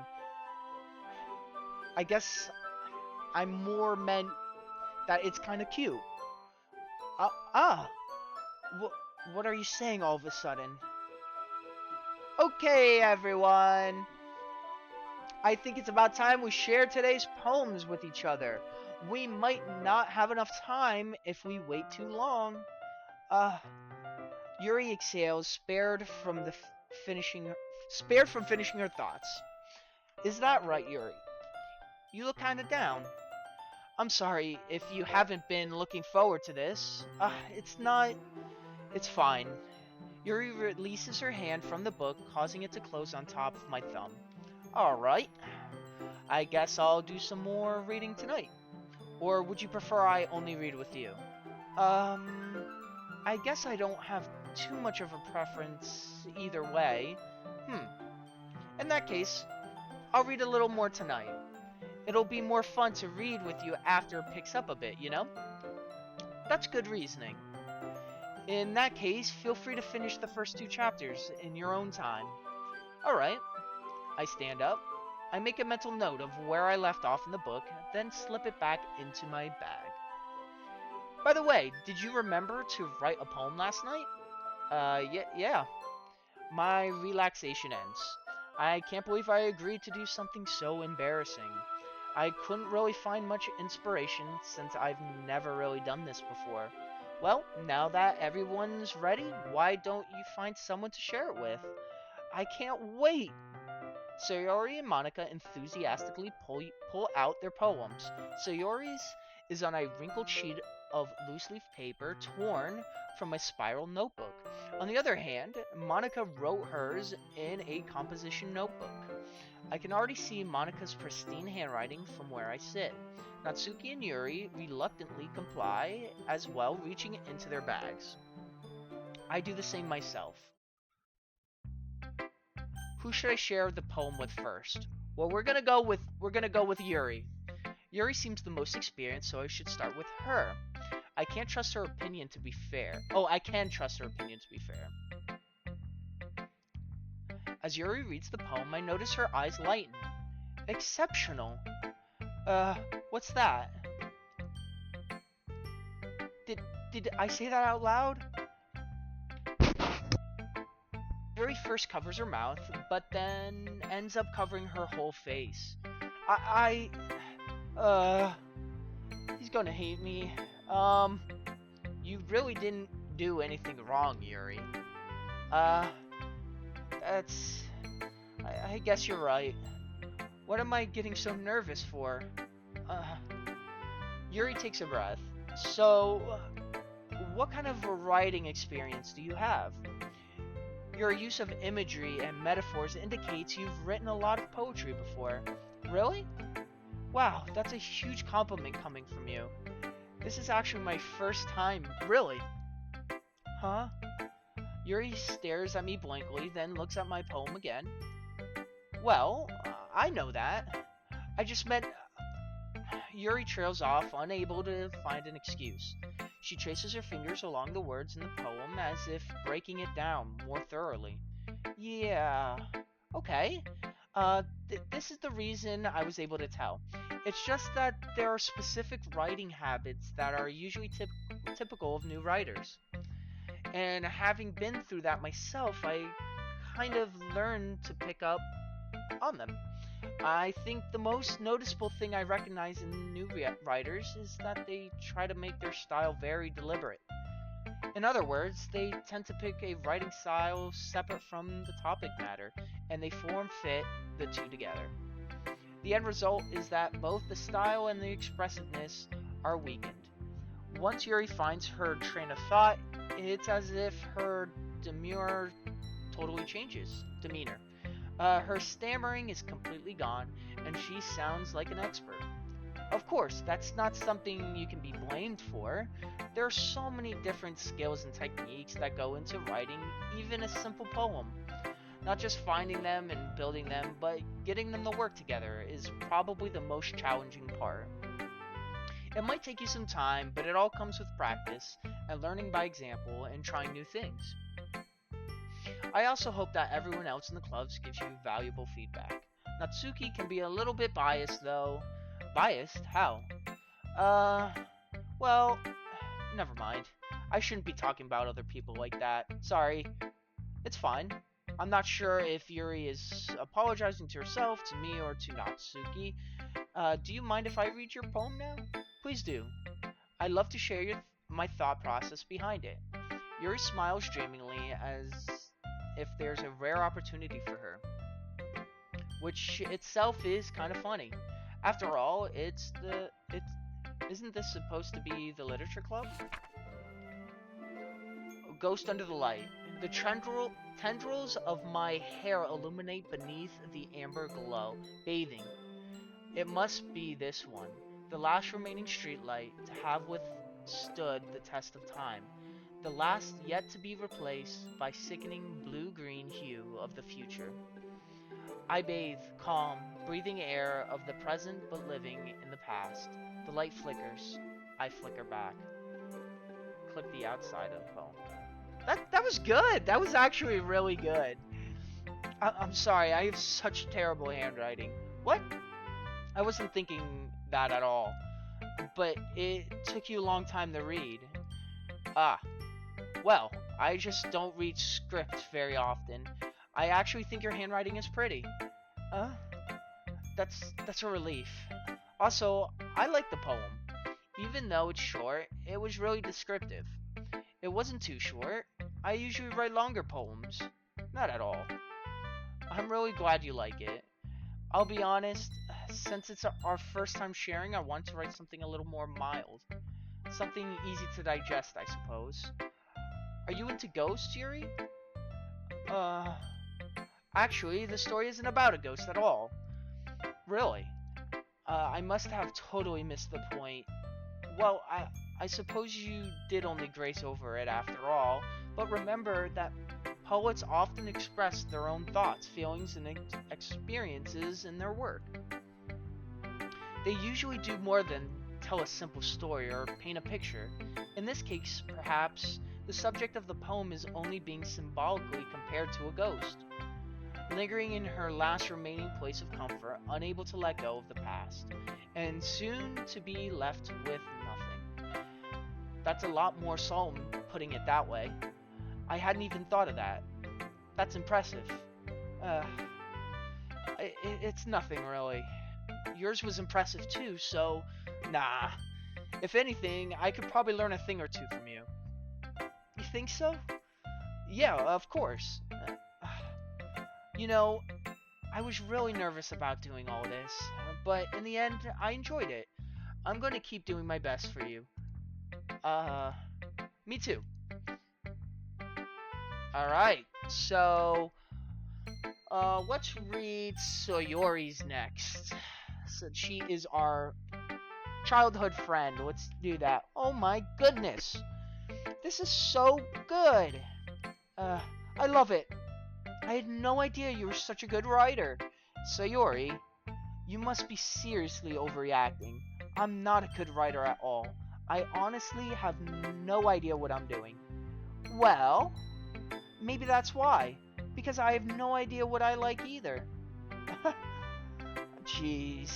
I guess I more meant that it's kind of cute. Uh, ah, what are you saying all of a sudden? Okay, everyone. I think it's about time we share today's poems with each other. We might not have enough time if we wait too long. Uh, Yuri exhales, spared from finishing her thoughts. Is that right, Yuri? You look kinda down. I'm sorry if you haven't been looking forward to this. It's not. It's fine. Yuri releases her hand from the book, causing it to close on top of my thumb. Alright. I guess I'll do some more reading tonight. Or would you prefer I only read with you? I guess I don't have too much of a preference either way. In that case, I'll read a little more tonight. It'll be more fun to read with you after it picks up a bit, you know? That's good reasoning. In that case, feel free to finish the first two chapters in your own time. Alright. I stand up. I make a mental note of where I left off in the book, then slip it back into my bag. By the way, did you remember to write a poem last night? Yeah. My relaxation ends. I can't believe I agreed to do something so embarrassing. I couldn't really find much inspiration since I've never really done this before. Well, now that everyone's ready, why don't you find someone to share it with? I can't wait! Sayori and Monica enthusiastically pull out their poems. Sayori's is on a wrinkled sheet of loose-leaf paper torn from a spiral notebook. On the other hand, Monica wrote hers in a composition notebook. I can already see Monica's pristine handwriting from where I sit. Natsuki and Yuri reluctantly comply as well, reaching into their bags. I do the same myself. Who should I share the poem with first? Well, we're gonna go with Yuri. Yuri seems the most experienced, so I should start with her. I can't trust her opinion to be fair. Oh, I can trust her opinion to be fair. As Yuri reads the poem, I notice her eyes lighten. Exceptional. What's that? Did I say that out loud? Yuri first covers her mouth, but then ends up covering her whole face. He's gonna hate me. You really didn't do anything wrong, Yuri. I guess you're right. What am I getting so nervous for? Yuri takes a breath. So, what kind of writing experience do you have? Your use of imagery and metaphors indicates you've written a lot of poetry before. Really? Wow, that's a huge compliment coming from you. This is actually my first time. Really? Huh? Yuri stares at me blankly, then looks at my poem again. Well, I know that. I just meant... Yuri trails off, unable to find an excuse. She traces her fingers along the words in the poem as if breaking it down more thoroughly. Yeah... Okay. This is the reason I was able to tell. It's just that there are specific writing habits that are usually typical of new writers. And having been through that myself, I kind of learned to pick up on them. I think the most noticeable thing I recognize in new writers is that they try to make their style very deliberate. In other words, they tend to pick a writing style separate from the topic matter, and they form fit the two together. The end result is that both the style and the expressiveness are weakened. Once Yuri finds her train of thought, it's as if her demure totally changes. Demeanor. Her stammering is completely gone, and she sounds like an expert. Of course, that's not something you can be blamed for. There are so many different skills and techniques that go into writing even a simple poem. Not just finding them and building them, but getting them to work together is probably the most challenging part. It might take you some time, but it all comes with practice and learning by example and trying new things. I also hope that everyone else in the clubs gives you valuable feedback. Natsuki can be a little bit biased though. Biased? How? Uh, well, never mind. I shouldn't be talking about other people like that. Sorry. It's fine. I'm not sure if Yuri is apologizing to herself, to me, or to Natsuki. Do you mind if I read your poem now? Please do. I'd love to share my thought process behind it. Yuri smiles dreamingly as if there's a rare opportunity for her, which itself is kind of funny. After all, isn't this supposed to be the literature club? Ghost under the light. The tendrils of my hair illuminate beneath the amber glow, bathing. It must be this one, the last remaining streetlight to have withstood the test of time, the last yet to be replaced by sickening blue-green hue of the future. I bathe, calm, breathing air of the present but living in the past. The light flickers. I flicker back. Click the outside of the poem. That was good. That was actually really good. I'm sorry. I have such terrible handwriting. What? I wasn't thinking that at all. But it took you a long time to read. Ah. Well, I just don't read script very often. I actually think your handwriting is pretty. Uh, that's a relief. Also, I like the poem. Even though it's short, it was really descriptive. It wasn't too short. I usually write longer poems. Not at all. I'm really glad you like it. I'll be honest, since it's our first time sharing, I want to write something a little more mild. Something easy to digest, I suppose. Are you into ghosts, Yuri? Uh, Actually, the story isn't about a ghost at all. Really? I must have totally missed the point. Well, I suppose you did only grace over it after all, but remember that poets often express their own thoughts, feelings, and experiences in their work. They usually do more than tell a simple story or paint a picture. In this case, perhaps, the subject of the poem is only being symbolically compared to a ghost, lingering in her last remaining place of comfort, unable to let go of the past, and soon to be left with nothing. That's a lot more solemn, putting it that way. I hadn't even thought of that. That's impressive. Uh, it's nothing really. Yours was impressive too, so nah. If anything, I could probably learn a thing or two from you. You think so? Yeah, of course. You know, I was really nervous about doing all this, but in the end, I enjoyed it. I'm going to keep doing my best for you. Me too. Alright, so, let's read Sayori's next. So she is our childhood friend. Let's do that. Oh my goodness. This is so good. I love it. I had no idea you were such a good writer. Sayori, you must be seriously overreacting. I'm not a good writer at all. I honestly have no idea what I'm doing. Well, maybe that's why. Because I have no idea what I like either. Jeez.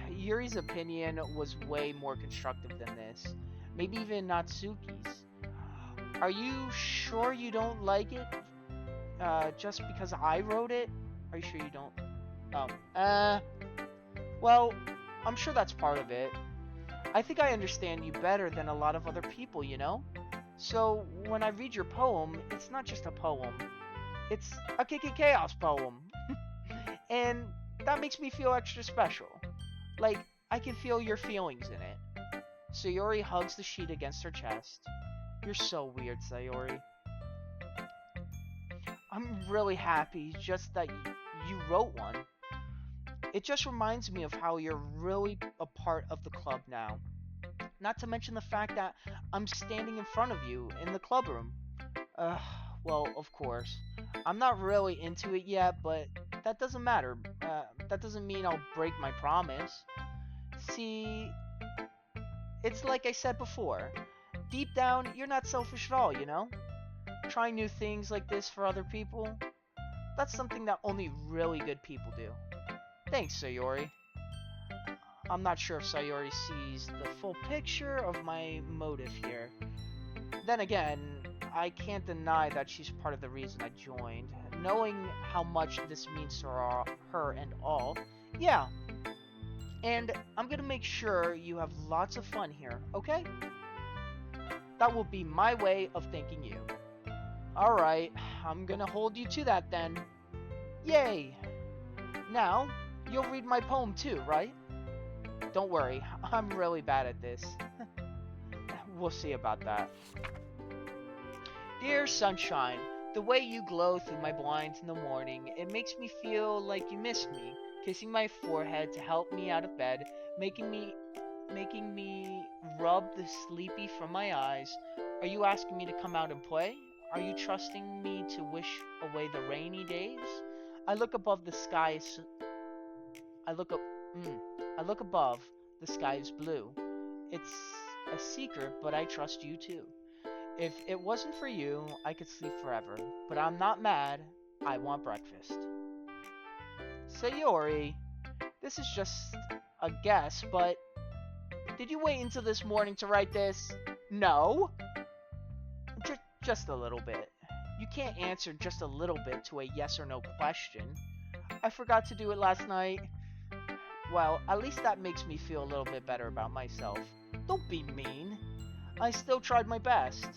Yuri's opinion was way more constructive than this. Maybe even Natsuki's. Are you sure you don't like it? Just because I wrote it? Are you sure you don't? Oh. Well, I'm sure that's part of it. I think I understand you better than a lot of other people, you know? So, when I read your poem, it's not just a poem. It's a Kiki Chaos poem. And That makes me feel extra special. Like, I can feel your feelings in it. Sayori hugs the sheet against her chest. You're so weird, Sayori. I'm really happy just that you wrote one. It just reminds me of how you're really a part of the club now. Not to mention the fact that I'm standing in front of you in the club room. Uh, well, of course. I'm not really into it yet, but that doesn't matter. That doesn't mean I'll break my promise. See, it's like I said before. Deep down, you're not selfish at all, you know? Trying new things like this for other people, that's something that only really good people do. Thanks, Sayori. I'm not sure if Sayori sees the full picture of my motive here. Then again, I can't deny that she's part of the reason I joined. Knowing how much this means to her and all, yeah. And I'm gonna make sure you have lots of fun here, okay? That will be my way of thanking you. Alright, I'm gonna hold you to that then. Yay! Now, you'll read my poem too, right? Don't worry, I'm really bad at this. We'll see about that. Dear sunshine, the way you glow through my blinds in the morning, it makes me feel like you missed me, kissing my forehead to help me out of bed, making me rub the sleepy from my eyes. Are you asking me to come out and play? Are you trusting me to wish away the rainy days? I look above the sky. I look up. I look above. The sky is blue. It's a secret, but I trust you too. If it wasn't for you, I could sleep forever. But I'm not mad. I want breakfast. Sayori, this is just a guess, but did you wait until this morning to write this? No. Just a little bit. You can't answer just a little bit to a yes or no question. I forgot to do it last night. Well, at least that makes me feel a little bit better about myself. Don't be mean. I still tried my best.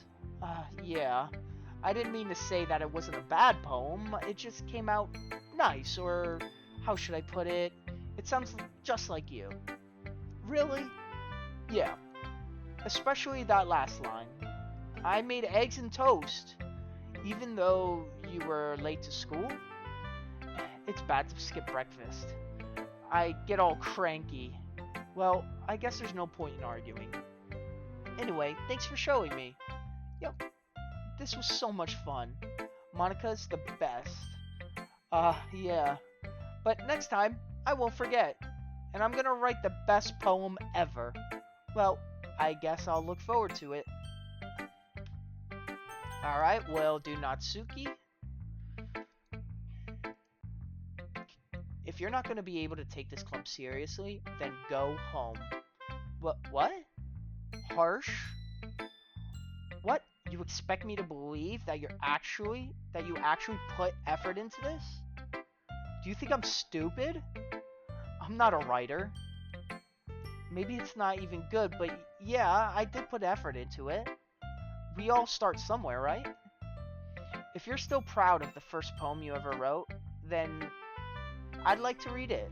Yeah. I didn't mean to say that it wasn't a bad poem. It just came out nice, or how should I put it? It sounds just like you. Really? Yeah. Especially that last line. I made eggs and toast, even though you were late to school. It's bad to skip breakfast. I get all cranky. Well, I guess there's no point in arguing. Anyway, thanks for showing me. Yep, this was so much fun. Monica's the best. Yeah. But next time, I won't forget. And I'm gonna write the best poem ever. Well, I guess I'll look forward to it. Alright, well, do Natsuki. If you're not going to be able to take this club seriously, then go home. What? Harsh? What? You expect me to believe that you actually put effort into this? Do you think I'm stupid? I'm not a writer. Maybe it's not even good, but yeah, I did put effort into it. We all start somewhere, right? If you're still proud of the first poem you ever wrote, then I'd like to read it.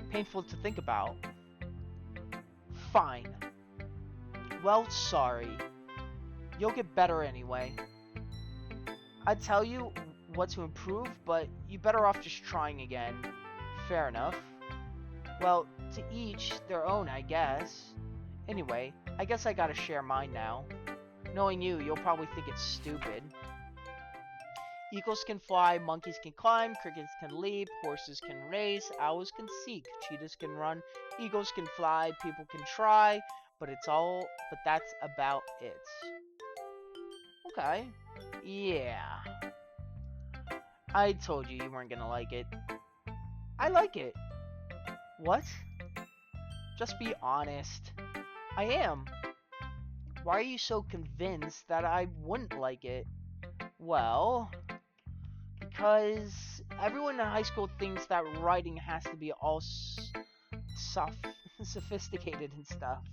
Painful to think about. Fine. Well, sorry. You'll get better anyway. I'd tell you what to improve, but you're better off just trying again. Fair enough. Well, to each their own, I guess. Anyway, I guess I gotta share mine now. Knowing you, you'll probably think it's stupid. Eagles can fly, monkeys can climb, crickets can leap, horses can race, owls can seek, cheetahs can run, eagles can fly, people can try, but that's about it. Okay. Yeah. I told you you weren't gonna like it. I like it. What? Just be honest. I am. Why are you so convinced that I wouldn't like it? Well, because everyone in high school thinks that writing has to be all sophisticated and stuff.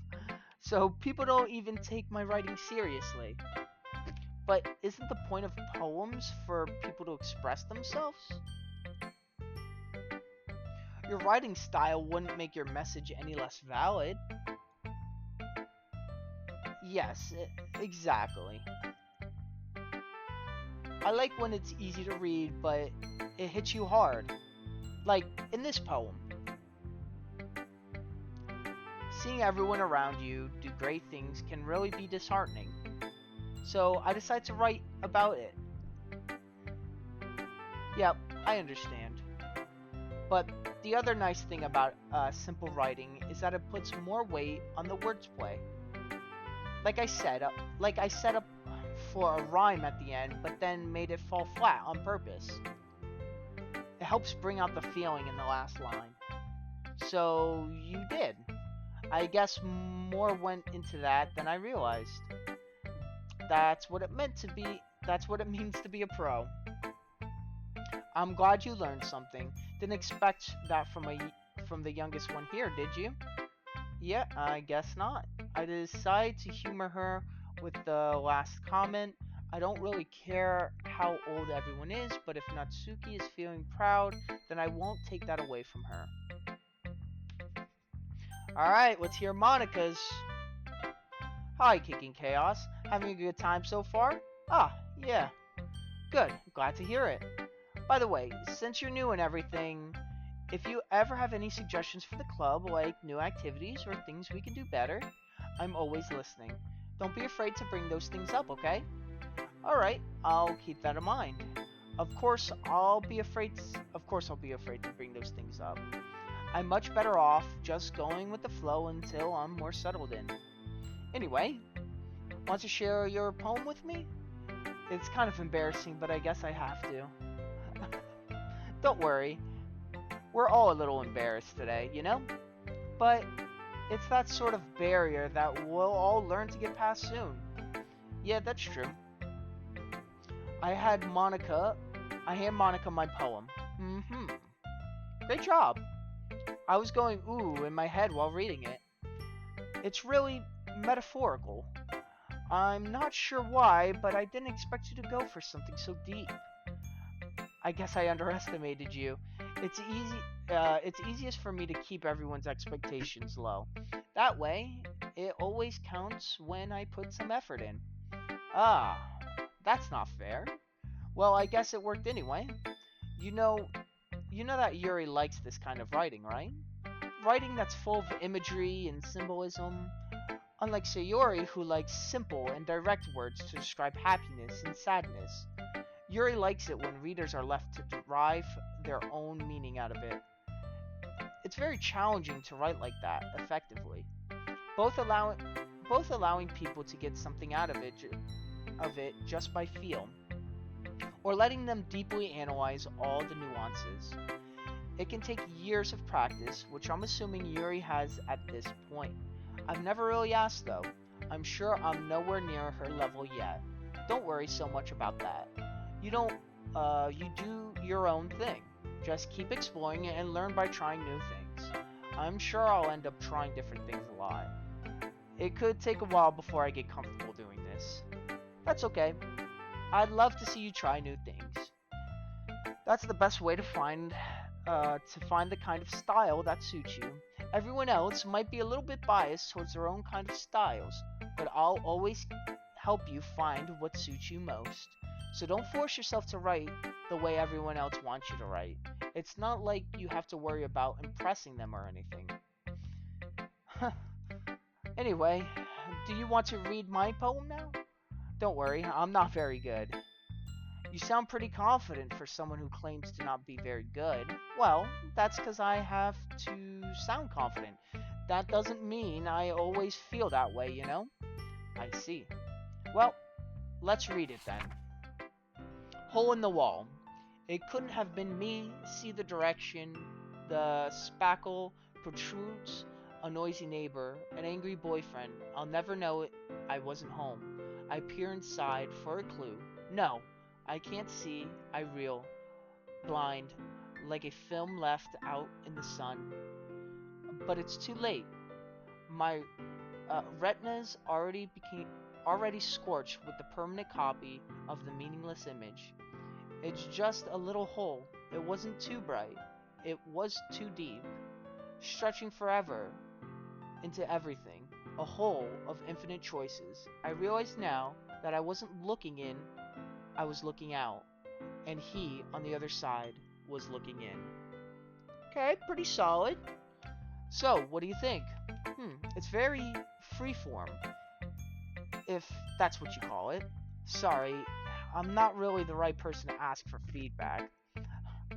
So people don't even take my writing seriously. But isn't the point of poems for people to express themselves? Your writing style wouldn't make your message any less valid. Yes, exactly. I like when it's easy to read, but it hits you hard. Like in this poem, seeing everyone around you do great things can really be disheartening. So I decided to write about it. Yep, I understand. But the other nice thing about simple writing is that it puts more weight on the wordplay. Like I said, like I set up for a rhyme at the end, but then made it fall flat on purpose. It helps bring out the feeling in the last line. So you did. I guess more went into that than I realized. That's what it meant to be. That's what it means to be a pro. I'm glad you learned something. Didn't expect that from the youngest one here, did you? Yeah, I guess not. I decided to humor her with the last comment. I don't really care how old everyone is, but if Natsuki is feeling proud, then I won't take that away from her. Alright, let's hear Monica's. Hi, Kicking Chaos. Having a good time so far? Ah, yeah. Good, glad to hear it. By the way, since you're new and everything, if you ever have any suggestions for the club, like new activities or things we can do better, I'm always listening. Don't be afraid to bring those things up, okay? Alright, I'll keep that in mind. Of course I'll be afraid to bring those things up. I'm much better off just going with the flow until I'm more settled in. Anyway, want to share your poem with me? It's kind of embarrassing, but I guess I have to. Don't worry, we're all a little embarrassed today, you know? But it's that sort of barrier that we'll all learn to get past soon. Yeah, that's true. I hand Monica my poem. Mm-hmm. Great job. I was going ooh in my head while reading it. It's really metaphorical. I'm not sure why, but I didn't expect you to go for something so deep. I guess I underestimated you. It's easiest for me to keep everyone's expectations low. That way, it always counts when I put some effort in. Ah, that's not fair. Well, I guess it worked anyway. You know, you know that Yuri likes this kind of writing, right? Writing that's full of imagery and symbolism. Unlike Sayori, who likes simple and direct words to describe happiness and sadness. Yuri likes it when readers are left to derive their own meaning out of it. It's very challenging to write like that effectively, both allowing both allowing people to get something out of it just by feel, or letting them deeply analyze all the nuances. It can take years of practice, which I'm assuming Yuri has at this point. I've never really asked though. I'm sure I'm nowhere near her level yet. Don't worry so much about that. You don't, you do your own thing. Just keep exploring it and learn by trying new things. I'm sure I'll end up trying different things a lot. It could take a while before I get comfortable doing this. That's okay. I'd love to see you try new things. That's the best way to find the kind of style that suits you. Everyone else might be a little bit biased towards their own kind of styles, but I'll always help you find what suits you most. So don't force yourself to write the way everyone else wants you to write. It's not like you have to worry about impressing them or anything. Anyway, do you want to read my poem now? Don't worry, I'm not very good. You sound pretty confident for someone who claims to not be very good. Well, that's because I have to sound confident. That doesn't mean I always feel that way, you know? I see. Well, let's read it then. Hole in the wall. It couldn't have been me. See the direction. The spackle protrudes. A noisy neighbor. An angry boyfriend. I'll never know it. I wasn't home. I peer inside for a clue. No, I can't see. I reel. Blind. Like a film left out in the sun. But it's too late. My retinas already scorched with the permanent copy of the meaningless image. It's just a little hole. It wasn't too bright. it was too deep, stretching forever into everything, a hole of infinite choices. I realized now that I wasn't looking in, I was looking out, and he, on the other side, was looking in. Okay, pretty solid. So, what do you think? It's very freeform, if that's what you call it. Sorry, I'm not really the right person to ask for feedback.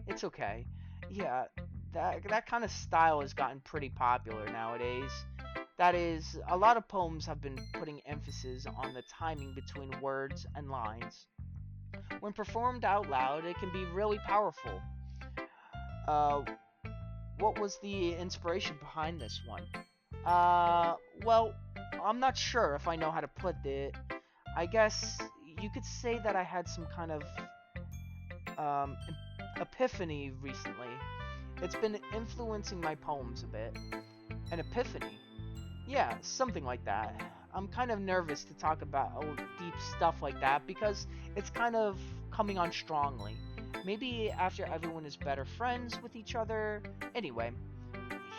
It's okay. Yeah, that kind of style has gotten pretty popular nowadays. That is, a lot of poems have been putting emphasis on the timing between words and lines. When performed out loud, it can be really powerful. Uh, what was the inspiration behind this one? Well, I'm not sure if I know how to put it. I guess you could say that I had some kind of um, epiphany recently. It's been influencing my poems a bit. An epiphany? Yeah, something like that. I'm kind of nervous to talk about deep stuff like that because it's kind of coming on strongly. Maybe after everyone is better friends with each other. Anyway,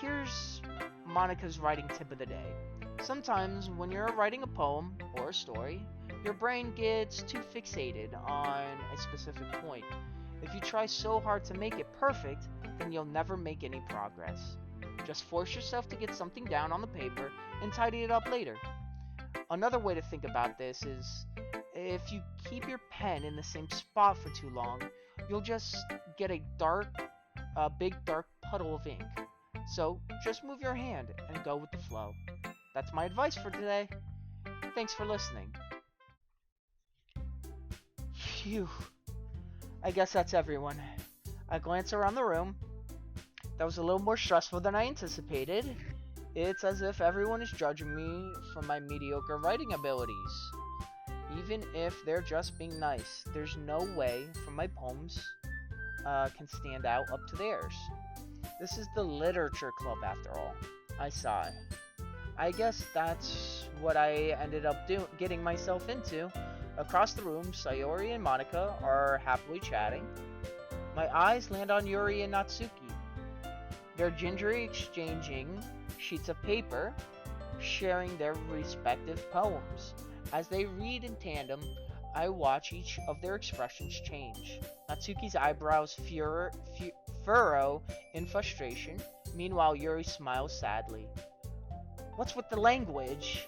here's Monica's writing tip of the day. Sometimes when you're writing a poem or a story, your brain gets too fixated on a specific point. If you try so hard to make it perfect, then you'll never make any progress. Just force yourself to get something down on the paper and tidy it up later. Another way to think about this is if you keep your pen in the same spot for too long, you'll just get a big dark puddle of ink. So just move your hand and go with the flow. That's my advice for today. Thanks for listening. Phew. I guess that's everyone. I glance around the room. That was a little more stressful than I anticipated. It's as if everyone is judging me for my mediocre writing abilities. Even if they're just being nice, there's no way for my poems can stand out up to theirs. This is the literature club after all. I sigh. I guess that's what I ended up getting myself into. Across the room, Sayori and Monica are happily chatting. My eyes land on Yuri and Natsuki. They're gingerly exchanging sheets of paper, sharing their respective poems. As they read in tandem, I watch each of their expressions change. Natsuki's eyebrows furrow in frustration. Meanwhile, Yuri smiles sadly. What's with the language?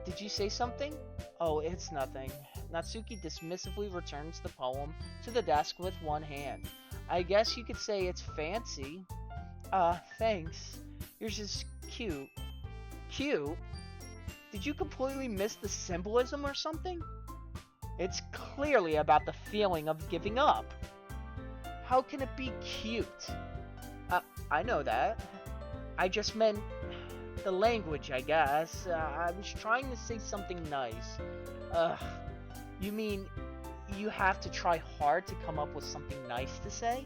Did you say something? Oh, it's nothing. Natsuki dismissively returns the poem to the desk with one hand. I guess you could say it's fancy. Thanks. Yours is cute. Cute? Did you completely miss the symbolism or something? It's clearly about the feeling of giving up. How can it be cute? I know that. I just meant the language, I guess. I was trying to say something nice. You mean you have to try hard to come up with something nice to say?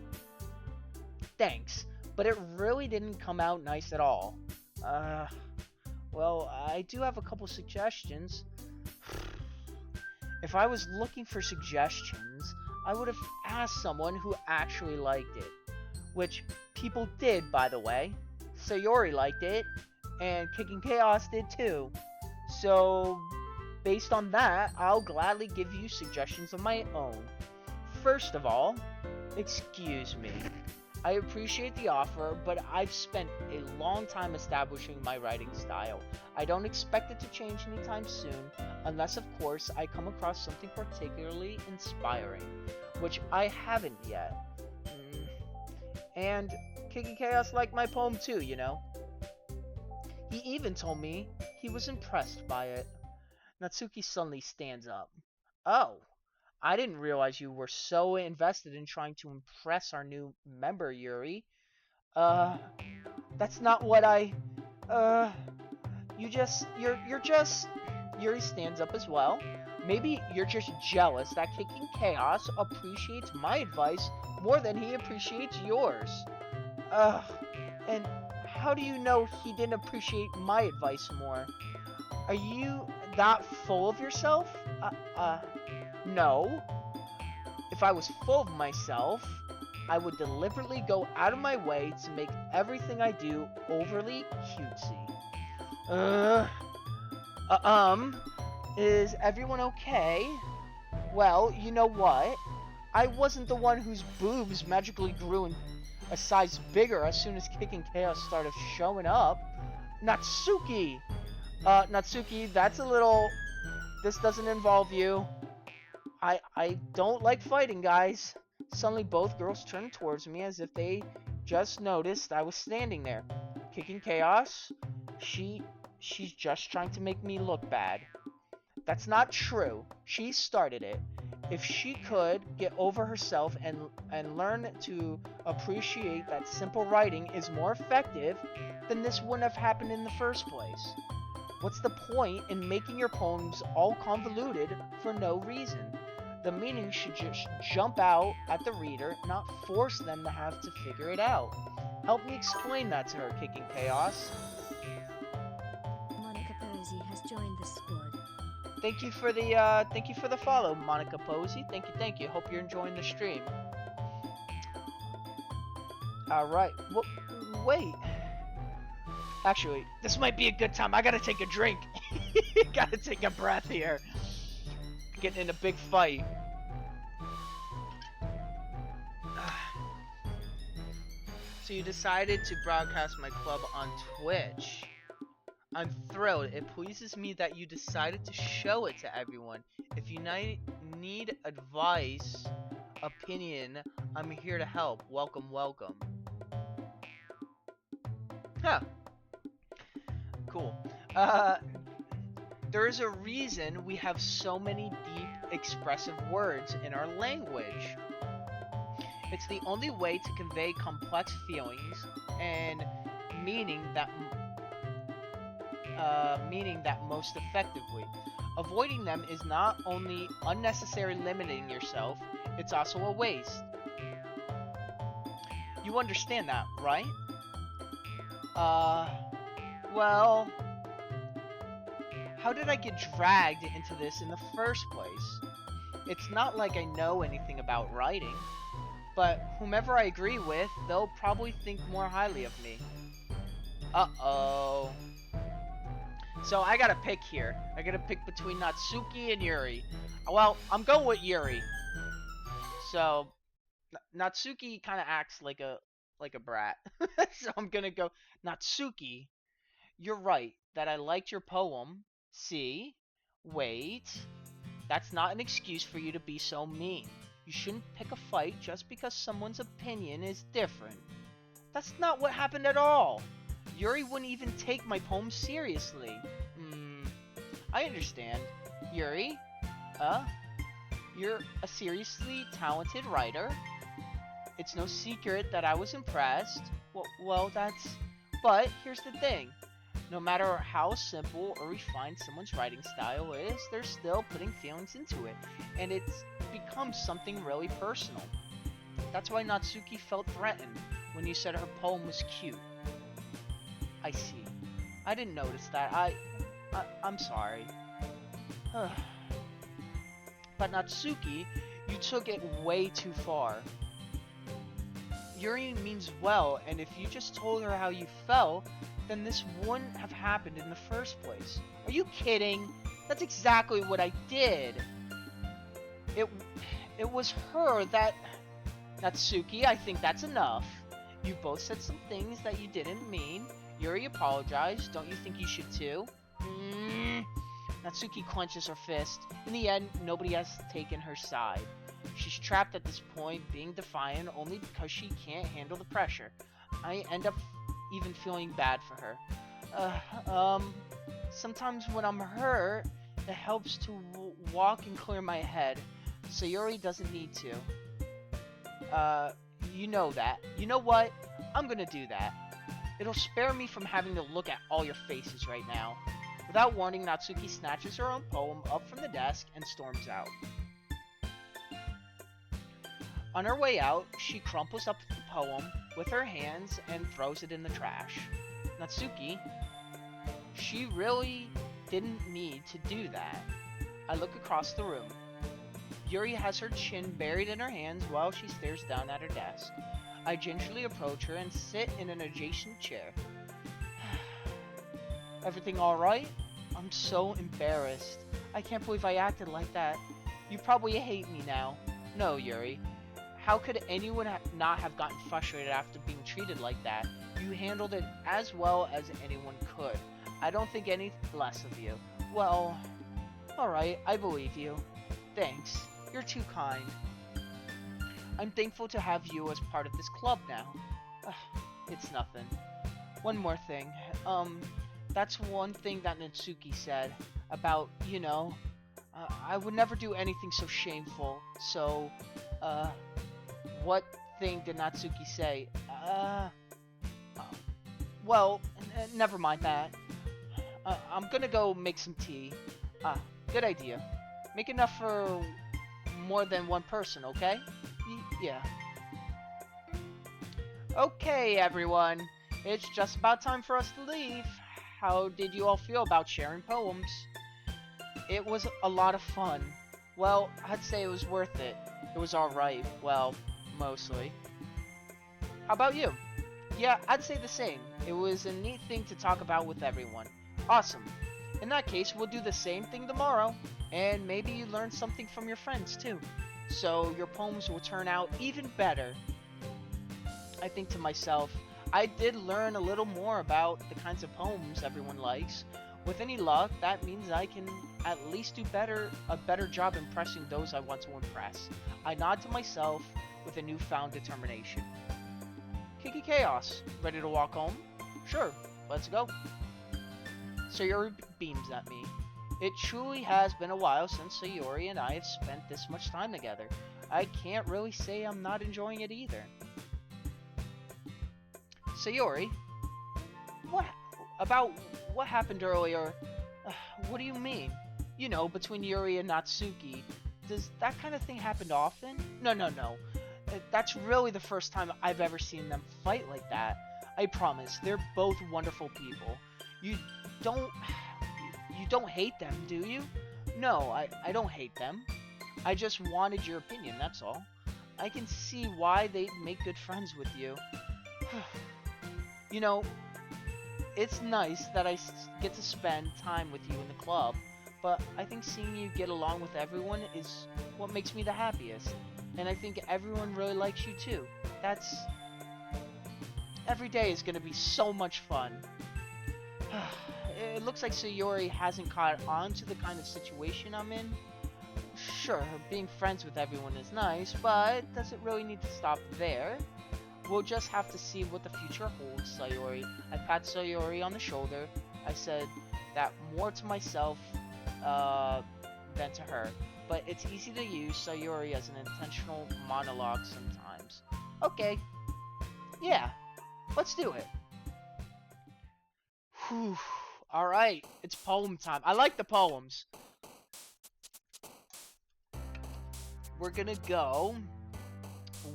Thanks, but it really didn't come out nice at all. Well, I do have a couple suggestions. If I was looking for suggestions, I would have asked someone who actually liked it. Which people did, by the way. Sayori liked it, and Kicking Chaos did too. So, based on that, I'll gladly give you suggestions of my own. First of all, excuse me. I appreciate the offer, but I've spent a long time establishing my writing style. I don't expect it to change anytime soon, unless of course I come across something particularly inspiring, which I haven't yet. And Kicking Chaos liked my poem too, you know. He even told me he was impressed by it. Natsuki suddenly stands up. Oh, I didn't realize you were so invested in trying to impress our new member, Yuri. That's not what you're just... Yuri stands up as well. Maybe you're just jealous that Kicking Chaos appreciates my advice more than he appreciates yours. And how do you know he didn't appreciate my advice more? Are you that full of yourself? No. If I was full of myself, I would deliberately go out of my way to make everything I do overly cutesy. Uh, is everyone okay? Well, you know what? I wasn't the one whose boobs magically grew in a size bigger as soon as Kicking Chaos started showing up. Natsuki! Natsuki, that's a little... This doesn't involve you. I don't like fighting, guys. Suddenly both girls turned towards me as if they just noticed I was standing there. Kicking Chaos? She's just trying to make me look bad. That's not true. She started it. If she could get over herself and learn to appreciate that simple writing is more effective, then this wouldn't have happened in the first place. What's the point in making your poems all convoluted for no reason? The meaning should just jump out at the reader, not force them to have to figure it out. Help me explain that to her, Kicking Chaos. Monica Posey has joined the squad. Thank you for the follow, Monica Posey. Thank you. Hope you're enjoying the stream. Alright. Well, wait. Actually, this might be a good time. I gotta take a drink. Gotta take a breath here. Getting in a big fight. So you decided to broadcast my club on Twitch. I'm thrilled. It pleases me that you decided to show it to everyone. If you need advice, opinion, I'm here to help. Welcome, welcome. Huh. Cool. There is a reason we have so many deep, expressive words in our language. It's the only way to convey complex feelings and meaning that most effectively. Avoiding them is not only unnecessary limiting yourself, it's also a waste. You understand that, right? Well, how did I get dragged into this in the first place? It's not like I know anything about writing, but whomever I agree with, they'll probably think more highly of me. Uh-oh. So I gotta pick here. I gotta pick between Natsuki and Yuri. Well, I'm going with Yuri. So Natsuki kind of acts like a brat. So I'm gonna go Natsuki. You're right that I liked your poem. See? Wait. That's not an excuse for you to be so mean. You shouldn't pick a fight just because someone's opinion is different. That's not what happened at all. Yuri wouldn't even take my poem seriously. I understand. Yuri? You're a seriously talented writer. It's no secret that I was impressed. Well, that's... But here's the thing. No matter how simple or refined someone's writing style is, they're still putting feelings into it. And it's become something really personal. That's why Natsuki felt threatened when you said her poem was cute. I see. I didn't notice that. I'm sorry. But Natsuki, you took it way too far. Yuri means well, and if you just told her how you felt, then this wouldn't have happened in the first place. Are you kidding? That's exactly what I did. It was her that... Natsuki, I think that's enough. You both said some things that you didn't mean. Yuri apologized. Don't you think you should too? Natsuki clenches her fist. In the end, nobody has taken her side. She's trapped at this point, being defiant only because she can't handle the pressure. I end up even feeling bad for her. Sometimes when I'm hurt, it helps to walk and clear my head. Sayori doesn't need to. You know that. You know what? I'm gonna do that. It'll spare me from having to look at all your faces right now. Without warning, Natsuki snatches her own poem up from the desk and storms out. On her way out, she crumples up the poem with her hands and throws it in the trash. Natsuki, she really didn't need to do that. I look across the room. Yuri has her chin buried in her hands while she stares down at her desk. I gingerly approach her and sit in an adjacent chair. Everything alright? I'm so embarrassed. I can't believe I acted like that. You probably hate me now. No, Yuri. How could anyone not have gotten frustrated after being treated like that? You handled it as well as anyone could. I don't think any less of you. Well, alright, I believe you. Thanks. You're too kind. I'm thankful to have you as part of this club now. It's nothing. One more thing. That's one thing that Natsuki said about, I would never do anything so shameful. So, what thing did Natsuki say? Well, never mind that. I'm gonna go make some tea. Good idea. Make enough for more than one person, okay? Yeah. Okay, everyone. It's just about time for us to leave. How did you all feel about sharing poems? It was a lot of fun. Well, I'd say it was worth it. It was alright. Well, mostly. How about you? Yeah, I'd say the same. It was a neat thing to talk about with everyone. Awesome. In that case, we'll do the same thing tomorrow. And maybe you learn something from your friends, too. So your poems will turn out even better. I think to myself, I did learn a little more about the kinds of poems everyone likes. With any luck, that means I can at least do a better job impressing those I want to impress. I nod to myself with a newfound determination. Kiki Chaos, ready to walk home? Sure, let's go. Sayori beams at me. It truly has been a while since Sayori and I have spent this much time together. I can't really say I'm not enjoying it either. Sayori? What happened earlier? What do you mean? You know, between Yuri and Natsuki. Does that kind of thing happen often? No. That's really the first time I've ever seen them fight like that. I promise, they're both wonderful people. You don't hate them, do you? No, I don't hate them. I just wanted your opinion, that's all. I can see why they'd make good friends with you. You know, it's nice that I get to spend time with you in the club, but I think seeing you get along with everyone is what makes me the happiest. And I think everyone really likes you too. Every day is gonna be so much fun. It looks like Sayori hasn't caught on to the kind of situation I'm in. Sure, being friends with everyone is nice, but does it really need to stop there? We'll just have to see what the future holds, Sayori. I pat Sayori on the shoulder. I said that more to myself than to her, but it's easy to use Sayori as an intentional monologue sometimes. Okay. Yeah, let's do it. Whew. Alright, it's poem time. I like the poems. We're gonna go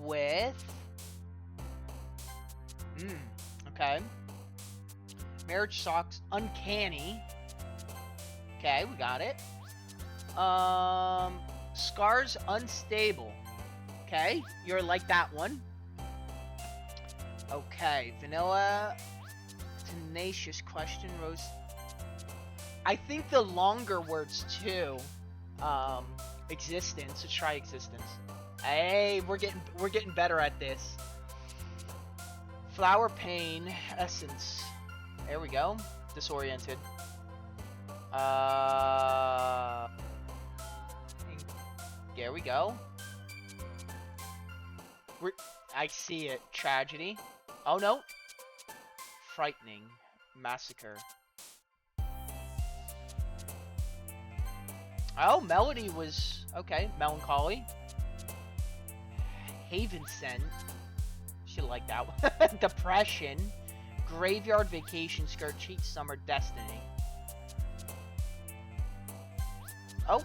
with... okay. Marriage Socks Uncanny. Okay, we got it. Scars Unstable. Okay, you're like that one. Okay, Vanilla Tenacious Question Rose. I think the longer words too. Existence. Let's try existence. Hey, we're getting better at this. Flower Pain Essence. There we go. Disoriented. There we go. I see it. Tragedy. Oh no. Frightening. Massacre. Oh, Melody was... okay. Melancholy. Haven Scent. Should like that one. Depression. Graveyard Vacation Skirt Cheat Summer Destiny. Oh.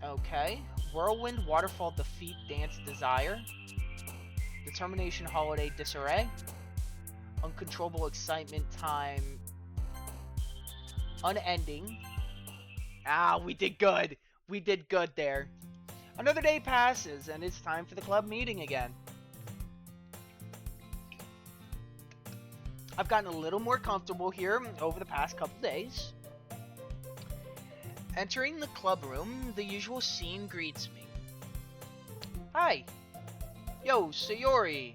Okay. Whirlwind Waterfall Defeat Dance Desire. Determination Holiday Disarray. Uncontrollable Excitement Time. Unending. Ah, we did good. We did good there. Another day passes, and it's time for the club meeting again. I've gotten a little more comfortable here over the past couple days. Entering the club room, the usual scene greets me. Hi. Yo, Sayori.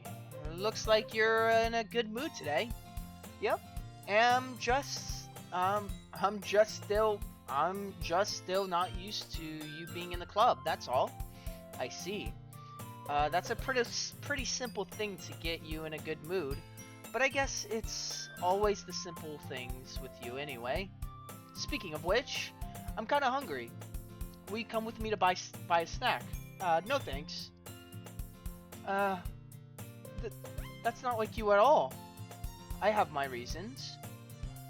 Looks like you're in a good mood today. Yep. I'm just still not used to you being in the club. That's all. I see. That's a pretty simple thing to get you in a good mood. But I guess it's always the simple things with you anyway. Speaking of which, I'm kind of hungry. Will you come with me to buy a snack? No thanks. That's not like you at all. I have my reasons.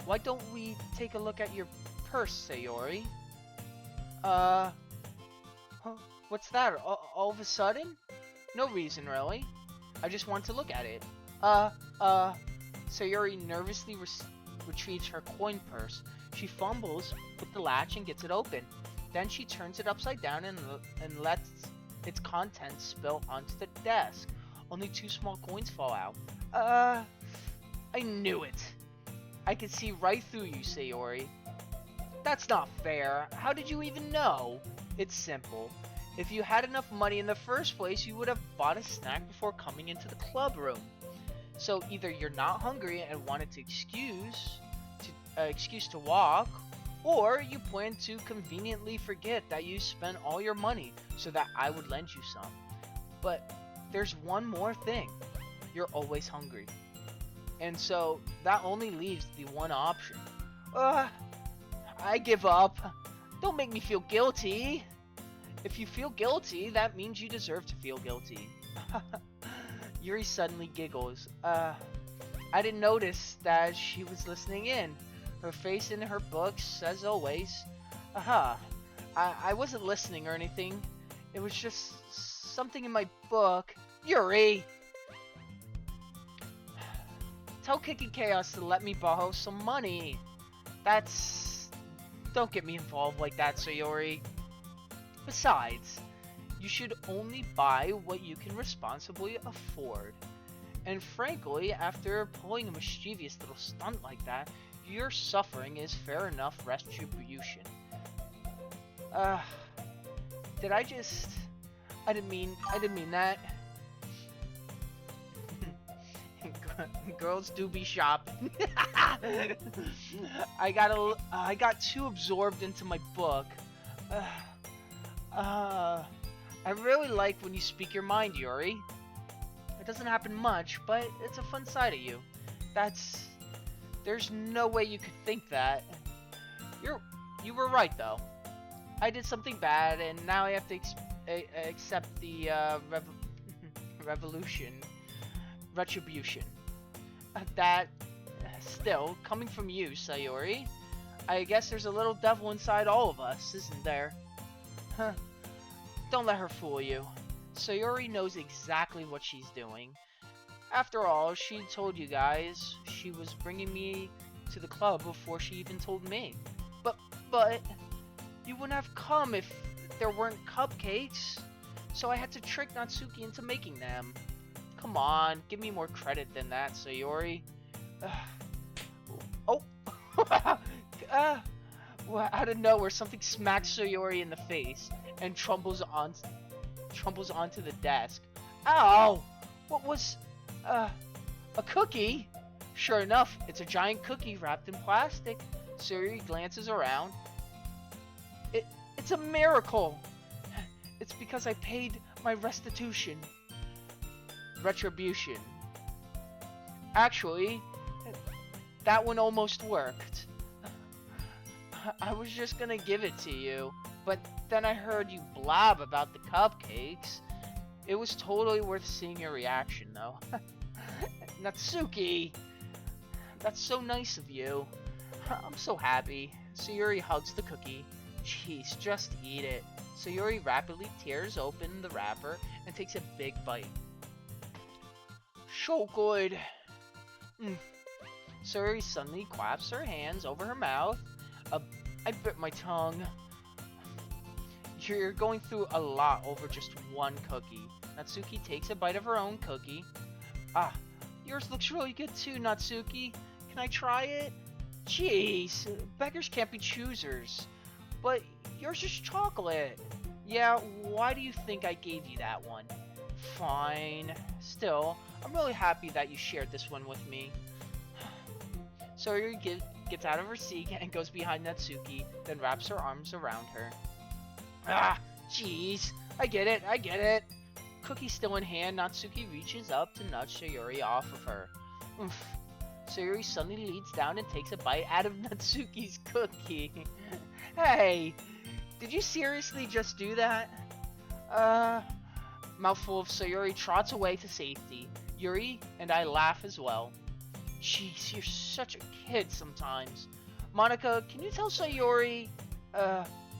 Why don't we take a look at your purse, Sayori? Huh? What's that? All of a sudden? No reason, really. I just want to look at it. Sayori nervously retrieves her coin purse. She fumbles with the latch and gets it open. Then she turns it upside down and lets its contents spill onto the desk. Only 2 small coins fall out. I knew it. I could see right through you, Sayori. That's not fair. How did you even know? It's simple. If you had enough money in the first place, you would have bought a snack before coming into the club room. So either you're not hungry and wanted to excuse to walk, or you plan to conveniently forget that you spent all your money so that I would lend you some. But there's one more thing. You're always hungry. And so that only leaves the one option. I give up. Don't make me feel guilty. If you feel guilty, that means you deserve to feel guilty. Yuri suddenly giggles. I didn't notice that she was listening in. Her face in her books, as always. I wasn't listening or anything. It was just something in my book. Yuri! Tell Kicking Chaos to let me borrow some money. Don't get me involved like that, Sayori. Besides, you should only buy what you can responsibly afford. And frankly, after pulling a mischievous little stunt like that, your suffering is fair enough retribution. I didn't mean that. Girls do be shopping. I got too absorbed into my book. I really like when you speak your mind, Yuri. It doesn't happen much, but it's a fun side of you. There's no way you could think that. You were right, though. I did something bad, and now I have to accept the retribution. That, still, coming from you, Sayori, I guess there's a little devil inside all of us, isn't there? Huh. Don't let her fool you. Sayori knows exactly what she's doing. After all, she told you guys she was bringing me to the club before she even told me. But you wouldn't have come if there weren't cupcakes. So I had to trick Natsuki into making them. Come on, give me more credit than that, Sayori. Oh. Well, out of nowhere, something smacks Sayori in the face and trumbles onto the desk. Ow! What was... a cookie? Sure enough, it's a giant cookie wrapped in plastic. Sayori glances around. It's a miracle! It's because I paid my restitution. Retribution. Actually, that one almost worked. I was just gonna give it to you, but then I heard you blab about the cupcakes. It was totally worth seeing your reaction, though. Natsuki! That's so nice of you. I'm so happy. Sayori hugs the cookie. Jeez, just eat it. Sayori rapidly tears open the wrapper and takes a big bite. So good. Sayori suddenly claps her hands over her mouth. I bit my tongue. You're going through a lot over just one cookie. Natsuki takes a bite of her own cookie. Ah, yours looks really good too, Natsuki. Can I try it? Jeez, beggars can't be choosers. But yours is chocolate. Yeah, why do you think I gave you that one? Fine. Still, I'm really happy that you shared this one with me. Sawyer gets out of her seat and goes behind Natsuki, then wraps her arms around her. Ah, jeez. I get it. Cookie still in hand, Natsuki reaches up to nudge Sayori off of her. Oof. Sayori suddenly leans down and takes a bite out of Natsuki's cookie. Hey, did you seriously just do that? Mouthful of Sayori trots away to safety. Yuri and I laugh as well. Jeez, you're such a kid sometimes. Monica, can you tell Sayori?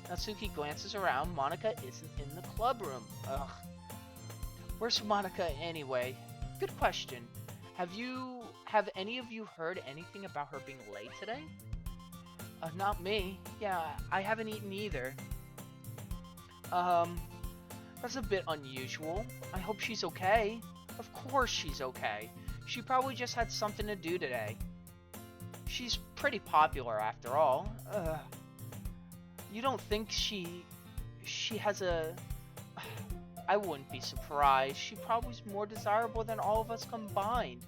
Natsuki glances around. Monica isn't in the club room. Ugh. Where's Monica anyway? Good question. Have any of you heard anything about her being late today? Not me. Yeah, I haven't eaten either. That's a bit unusual. I hope she's okay. Of course she's okay. She probably just had something to do today. She's pretty popular after all. You don't think she has a... I wouldn't be surprised. She probably's more desirable than all of us combined.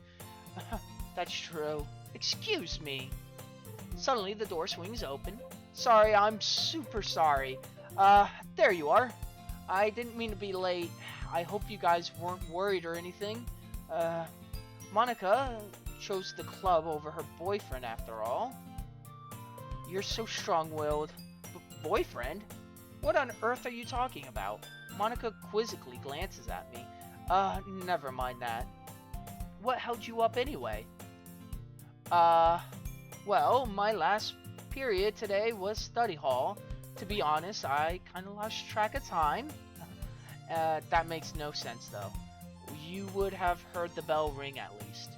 That's true. Excuse me. Suddenly the door swings open. Sorry, I'm super sorry. There you are. I didn't mean to be late. I hope you guys weren't worried or anything. Monica chose the club over her boyfriend after all. You're so strong-willed. Boyfriend? What on earth are you talking about? Monica quizzically glances at me. Never mind that. What held you up anyway? Well, my last period today was study hall. To be honest, I kind of lost track of time. That makes no sense though. You would have heard the bell ring at least.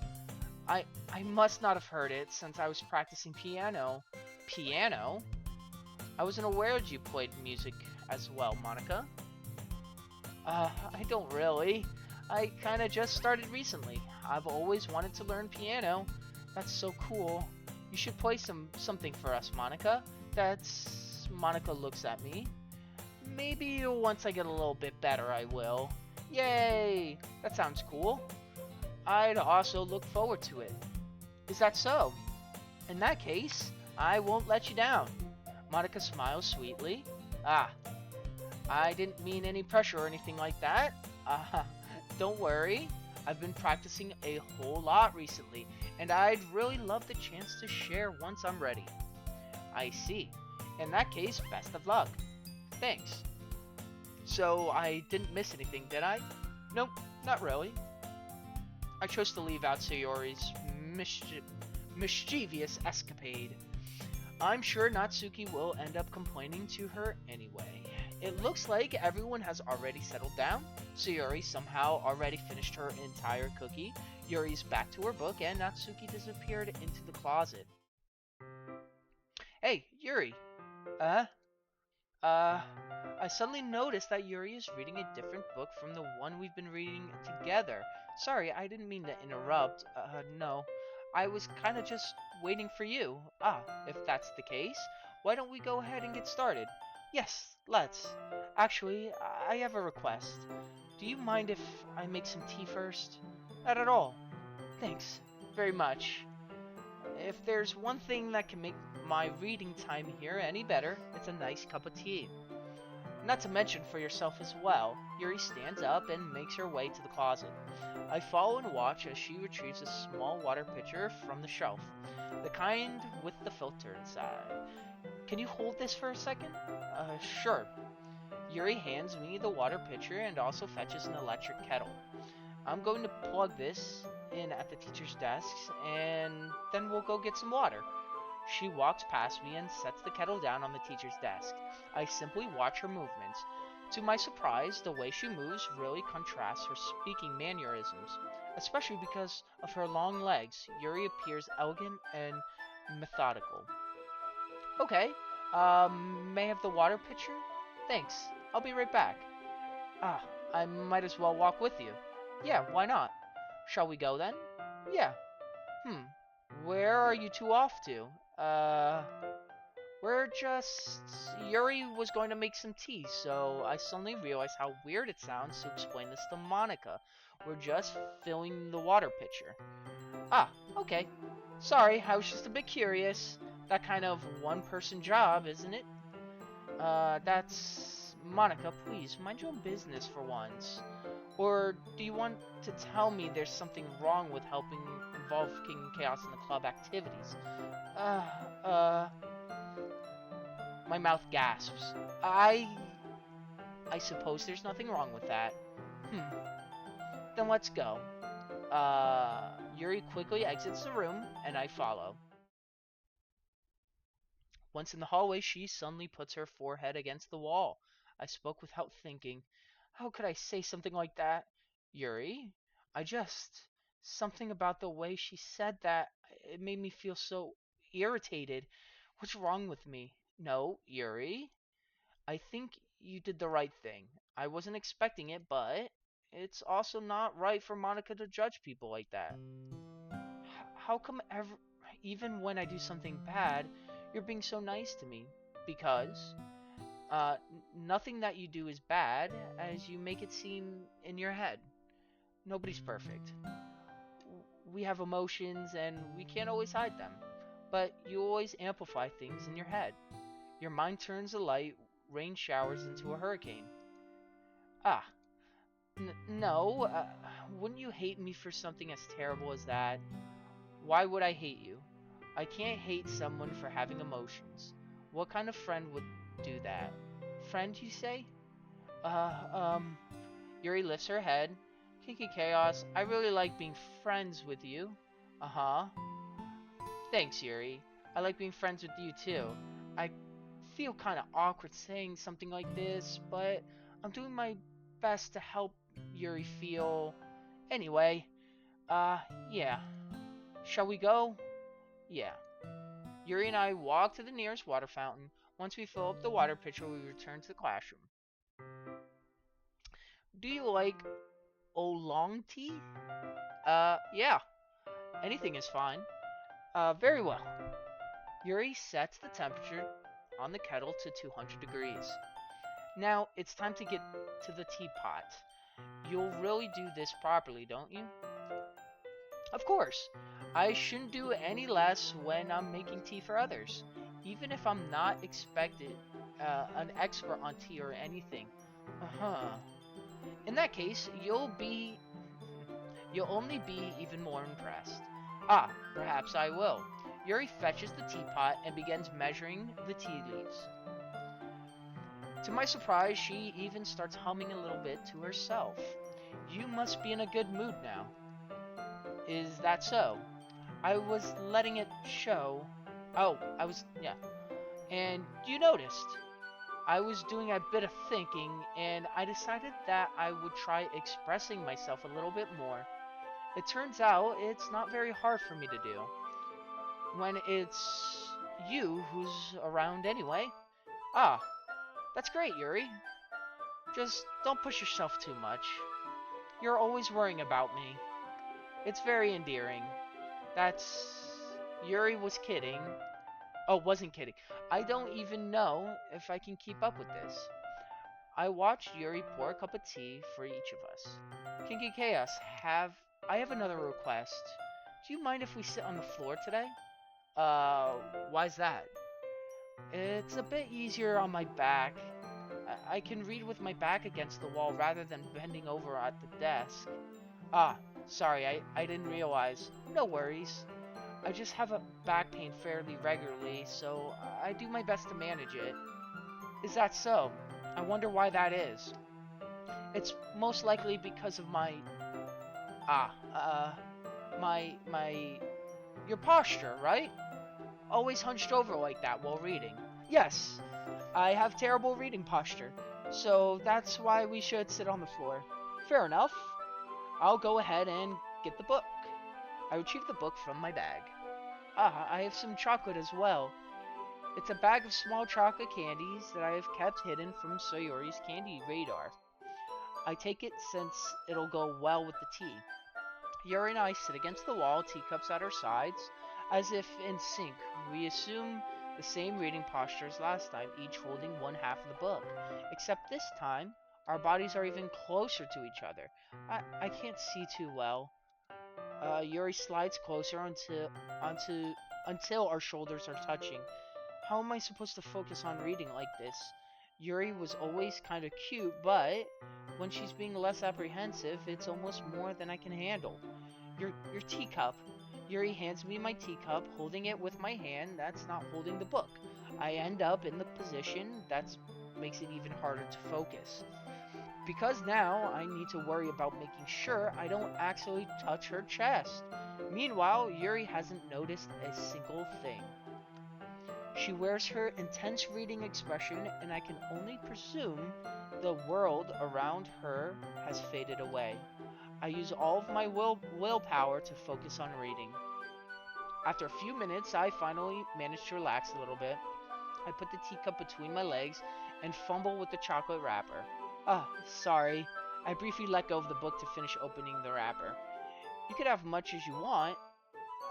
I must not have heard it since I was practicing piano. Piano? I wasn't aware you played music as well, Monica. I don't really. I kinda just started recently. I've always wanted to learn piano. That's so cool. You should play something for us, Monica. Monica looks at me. Maybe once I get a little bit better, I will. Yay! That sounds cool. I'd also look forward to it. Is that so? In that case, I won't let you down. Monica smiles sweetly. I didn't mean any pressure or anything like that. Don't worry. I've been practicing a whole lot recently, and I'd really love the chance to share once I'm ready. I see. In that case, best of luck. Thanks. So, I didn't miss anything, did I? Nope, not really. I chose to leave out Sayori's mischievous escapade. I'm sure Natsuki will end up complaining to her anyway. It looks like everyone has already settled down. Sayori somehow already finished her entire cookie. Yuri's back to her book, and Natsuki disappeared into the closet. Hey, Yuri. I suddenly noticed that Yuri is reading a different book from the one we've been reading together. Sorry, I didn't mean to interrupt. No. I was kinda just waiting for you. If that's the case, why don't we go ahead and get started? Yes, let's. Actually, I have a request. Do you mind if I make some tea first? Not at all. Thanks. Very much. If there's one thing that can make my reading time here any better, it's a nice cup of tea. Not to mention for yourself as well. Yuri stands up and makes her way to the closet. I follow and watch as she retrieves a small water pitcher from the shelf, the kind with the filter inside. Can you hold this for a second? Sure. Yuri hands me the water pitcher and also fetches an electric kettle. I'm going to plug this in at the teacher's desks, and then we'll go get some water. She walks past me and sets the kettle down on the teacher's desk. I simply watch her movements. To my surprise, the way she moves really contrasts her speaking mannerisms, especially because of her long legs. Yuri appears elegant and methodical. Okay, may I have the water pitcher? Thanks. I'll be right back. Ah, I might as well walk with you. Yeah, why not? Shall we go then? Yeah. Hmm. Where are you two off to? We're just... Yuri was going to make some tea, so I suddenly realized how weird it sounds to explain this to Monica. We're just filling the water pitcher. Ah, okay. Sorry, I was just a bit curious. That kind of one-person job, isn't it? That's... Monica, please, mind your own business for once. Or do you want to tell me there's something wrong with helping involve King Chaos in the club activities? Uh, uh... My mouth gasps. I suppose there's nothing wrong with that. Hmm. Then let's go. Yuri quickly exits the room, and I follow. Once in the hallway, she suddenly puts her forehead against the wall. I spoke without thinking. How could I say something like that? Yuri? I just... Something about the way she said that, it made me feel so irritated. What's wrong with me? No, Yuri? I think you did the right thing. I wasn't expecting it, but it's also not right for Monica to judge people like that. How come even when I do something bad, you're being so nice to me? Because nothing that you do is bad as you make it seem in your head. Nobody's perfect. We have emotions and we can't always hide them. But you always amplify things in your head. Your mind turns a light rain showers into a hurricane. Ah, no, wouldn't you hate me for something as terrible as that? Why would I hate you? I can't hate someone for having emotions. What kind of friend would do that? Friend, you say? Uh, um, Yuri lifts her head. Kinky Chaos, I really like being friends with you. Uh-huh. Thanks, Yuri. I like being friends with you too. I feel kind of awkward saying something like this, but I'm doing my best to help Yuri feel... Anyway, yeah. Shall we go? Yeah. Yuri and I walk to the nearest water fountain. Once we fill up the water pitcher, we return to the classroom. Do you like oolong tea? Yeah. Anything is fine. Very well. Yuri sets the temperature on the kettle to 200 degrees. Now, it's time to get to the teapot. You'll really do this properly, don't you? Of course. I shouldn't do any less when I'm making tea for others, even if I'm not expected an expert on tea or anything. Uh-huh. In that case, you'll only be even more impressed. Ah, perhaps I will. Yuri fetches the teapot and begins measuring the tea leaves. To my surprise, she even starts humming a little bit to herself. You must be in a good mood now. Is that so? I was letting it show. Oh, yeah. And you noticed. I was doing a bit of thinking, and I decided that I would try expressing myself a little bit more. It turns out it's not very hard for me to do. When it's you who's around anyway. Ah, that's great, Yuri. Just don't push yourself too much. You're always worrying about me. It's very endearing. That's... Yuri was kidding. Oh, wasn't kidding. I don't even know if I can keep up with this. I watched Yuri pour a cup of tea for each of us. Kinky Chaos, I have another request. Do you mind if we sit on the floor today? Why's that? It's a bit easier on my back. I can read with my back against the wall rather than bending over at the desk. Ah, sorry, I didn't realize. No worries. I just have a back pain fairly regularly, so I do my best to manage it. Is that so? I wonder why that is. It's most likely because of my... Your posture, right? Always hunched over like that while reading. Yes, I have terrible reading posture, so that's why we should sit on the floor. Fair enough. I'll go ahead and get the book. I retrieve the book from my bag. Ah, I have some chocolate as well. It's a bag of small chocolate candies that I have kept hidden from Sayori's candy radar. I take it since it'll go well with the tea. Yuri and I sit against the wall, teacups at our sides, as if in sync. We assume the same reading posture as last time, each holding one half of the book. Except this time, our bodies are even closer to each other. I can't see too well. Yuri slides closer onto until our shoulders are touching. How am I supposed to focus on reading like this? Yuri was always kind of cute, but when she's being less apprehensive, it's almost more than I can handle. Your teacup. Yuri hands me my teacup, holding it with my hand that's not holding the book. I end up in the position that makes it even harder to focus. Because now I need to worry about making sure I don't actually touch her chest. Meanwhile, Yuri hasn't noticed a single thing. She wears her intense reading expression, and I can only presume the world around her has faded away. I use all of my willpower to focus on reading. After a few minutes, I finally manage to relax a little bit. I put the teacup between my legs and fumble with the chocolate wrapper. Sorry. I briefly let go of the book to finish opening the wrapper. You could have much as you want.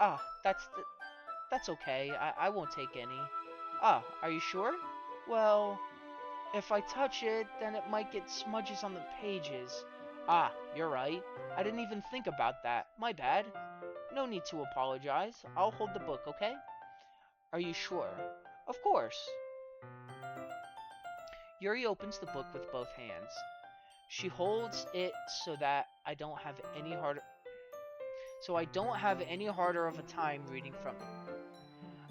Ah, that's okay. I won't take any. Are you sure? Well, if I touch it, then it might get smudges on the pages. You're right. I didn't even think about that. My bad. No need to apologize. I'll hold the book, okay? Are you sure? Of course. Yuri opens the book with both hands. She holds it so I don't have any harder of a time reading from it.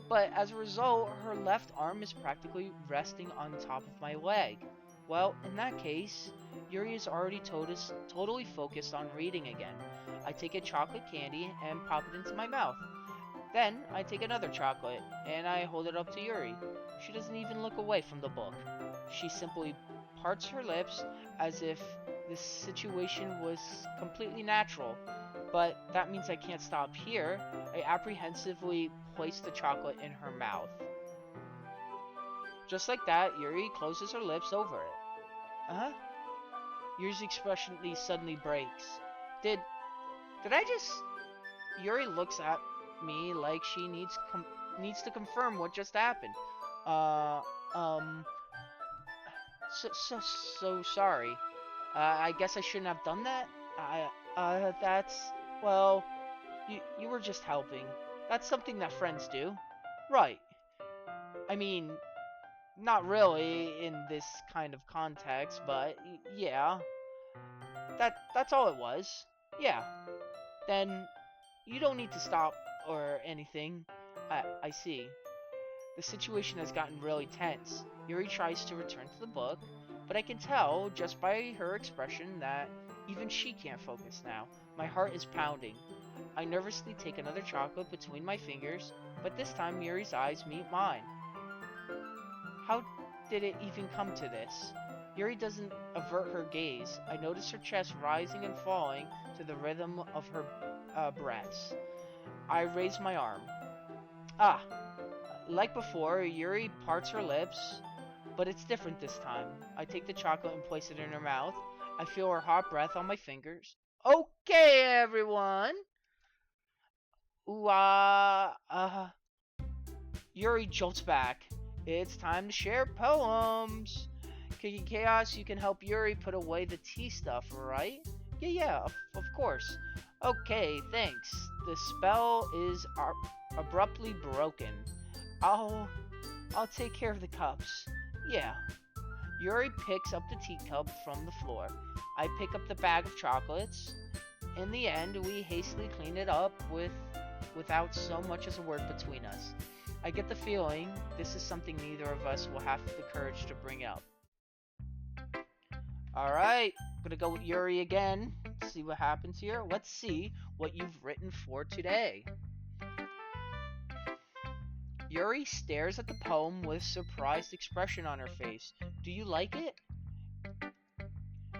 But as a result, her left arm is practically resting on top of my leg. Well, in that case, Yuri is already totally focused on reading again. I take a chocolate candy and pop it into my mouth. Then I take another chocolate and I hold it up to Yuri. She doesn't even look away from the book. She simply parts her lips as if this situation was completely natural. But that means I can't stop here. I apprehensively place the chocolate in her mouth. Just like that, Yuri closes her lips over it. Uh-huh. Yuri's expression suddenly breaks. Did I just... Yuri looks at me like she needs to confirm what just happened. Uh, um... So sorry. I guess I shouldn't have done that? That's... Well, you were just helping. That's something that friends do. Right. I mean, not really in this kind of context, but yeah. That's all it was. Yeah. Then you don't need to stop or anything. I see. The situation has gotten really tense. Yuri tries to return to the book, but I can tell just by her expression that even she can't focus now. My heart is pounding. I nervously take another chocolate between my fingers, but this time Yuri's eyes meet mine. How did it even come to this? Yuri doesn't avert her gaze. I notice her chest rising and falling to the rhythm of her breaths. I raise my arm. Ah, like before, Yuri parts her lips, but it's different this time. I take the chocolate and place it in her mouth. I feel her hot breath on my fingers. Okay, everyone. Ooh, Yuri jolts back. It's time to share poems. Kicking Chaos, you can help Yuri put away the tea stuff, right? Yeah, of course. Okay, thanks. The spell is abruptly broken. I'll take care of the cups. Yeah. Yuri picks up the teacup from the floor. I pick up the bag of chocolates. In the end, we hastily clean it up without so much as a word between us. I get the feeling this is something neither of us will have the courage to bring up. Alright, I'm gonna go with Yuri again. See what happens here. Let's see what you've written for today. Yuri stares at the poem with surprised expression on her face. Do you like it?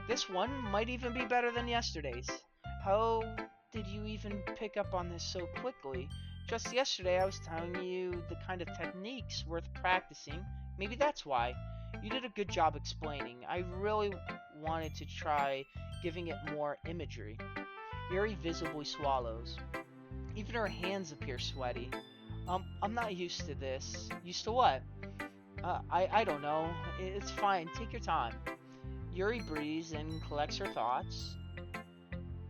This one might even be better than yesterday's. How did you even pick up on this so quickly? Just yesterday I was telling you the kind of techniques worth practicing. Maybe that's why. You did a good job explaining. I really wanted to try giving it more imagery. Yuri visibly swallows. Even her hands appear sweaty. I'm not used to this. Used to what? I don't know. It's fine. Take your time. Yuri breathes and collects her thoughts.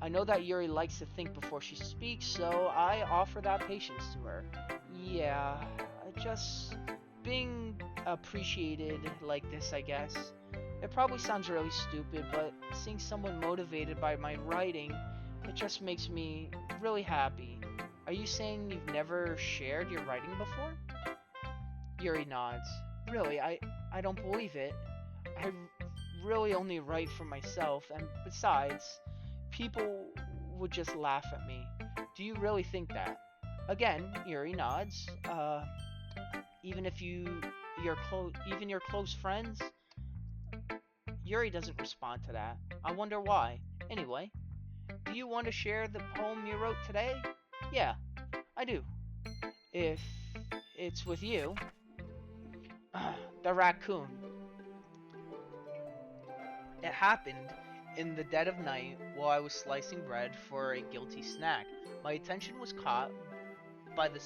I know that Yuri likes to think before she speaks, so I offer that patience to her. Yeah, just being appreciated like this, I guess. It probably sounds really stupid, but seeing someone motivated by my writing, it just makes me really happy. Are you saying you've never shared your writing before? Yuri nods. Really, I don't believe it. I really only write for myself, and besides, people would just laugh at me. Do you really think that? Again, Yuri nods. Even if even your close friends? Yuri doesn't respond to that. I wonder why. Anyway, do you want to share the poem you wrote today? Yeah, I do. If it's with you. The raccoon. It happened in the dead of night while I was slicing bread for a guilty snack. My attention was caught by the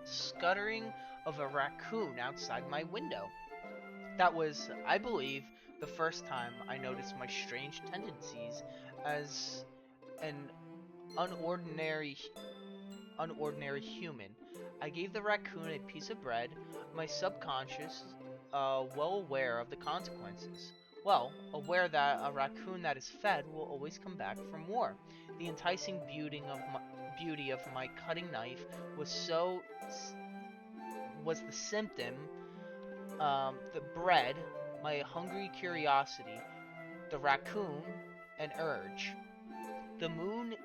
scuttering of a raccoon outside my window. That was, I believe, the first time I noticed my strange tendencies as an unordinary human. I gave the raccoon a piece of bread, my subconscious well aware of the consequences. Well, aware that a raccoon that is fed will always come back for more. The enticing beauty of my cutting knife was the symptom, the bread, my hungry curiosity, the raccoon, an urge. The moon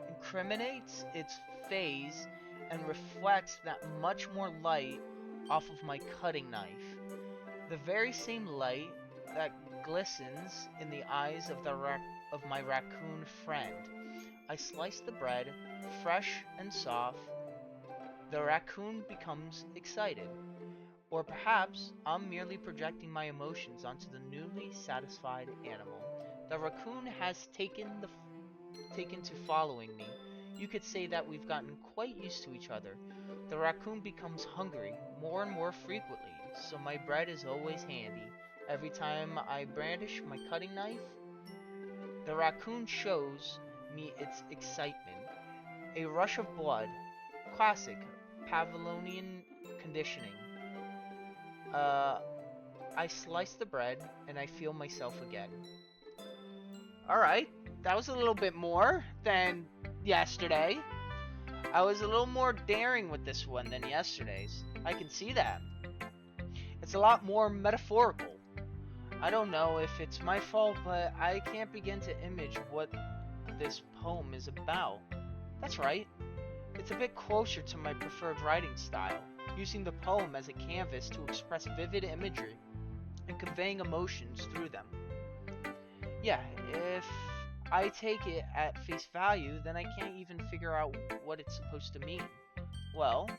incriminates its phase and reflects that much more light off of my cutting knife. The very same light that glistens in the eyes of my raccoon friend. I slice the bread, fresh and soft. The raccoon becomes excited. Or perhaps I'm merely projecting my emotions onto the newly satisfied animal. The raccoon has taken to following me. You could say that we've gotten quite used to each other. The raccoon becomes hungry more and more frequently, so my bread is always handy. Every time I brandish my cutting knife, the raccoon shows me its excitement. A rush of blood. Classic Pavlovian conditioning. Uh, I slice the bread and I feel myself again. Alright, that was a little bit more than yesterday. I was a little more daring with this one than yesterday's. I can see that. It's a lot more metaphorical. I don't know if it's my fault, but I can't begin to image what this poem is about. That's right. It's a bit closer to my preferred writing style, using the poem as a canvas to express vivid imagery and conveying emotions through them. Yeah, if I take it at face value, then I can't even figure out what it's supposed to mean. Well,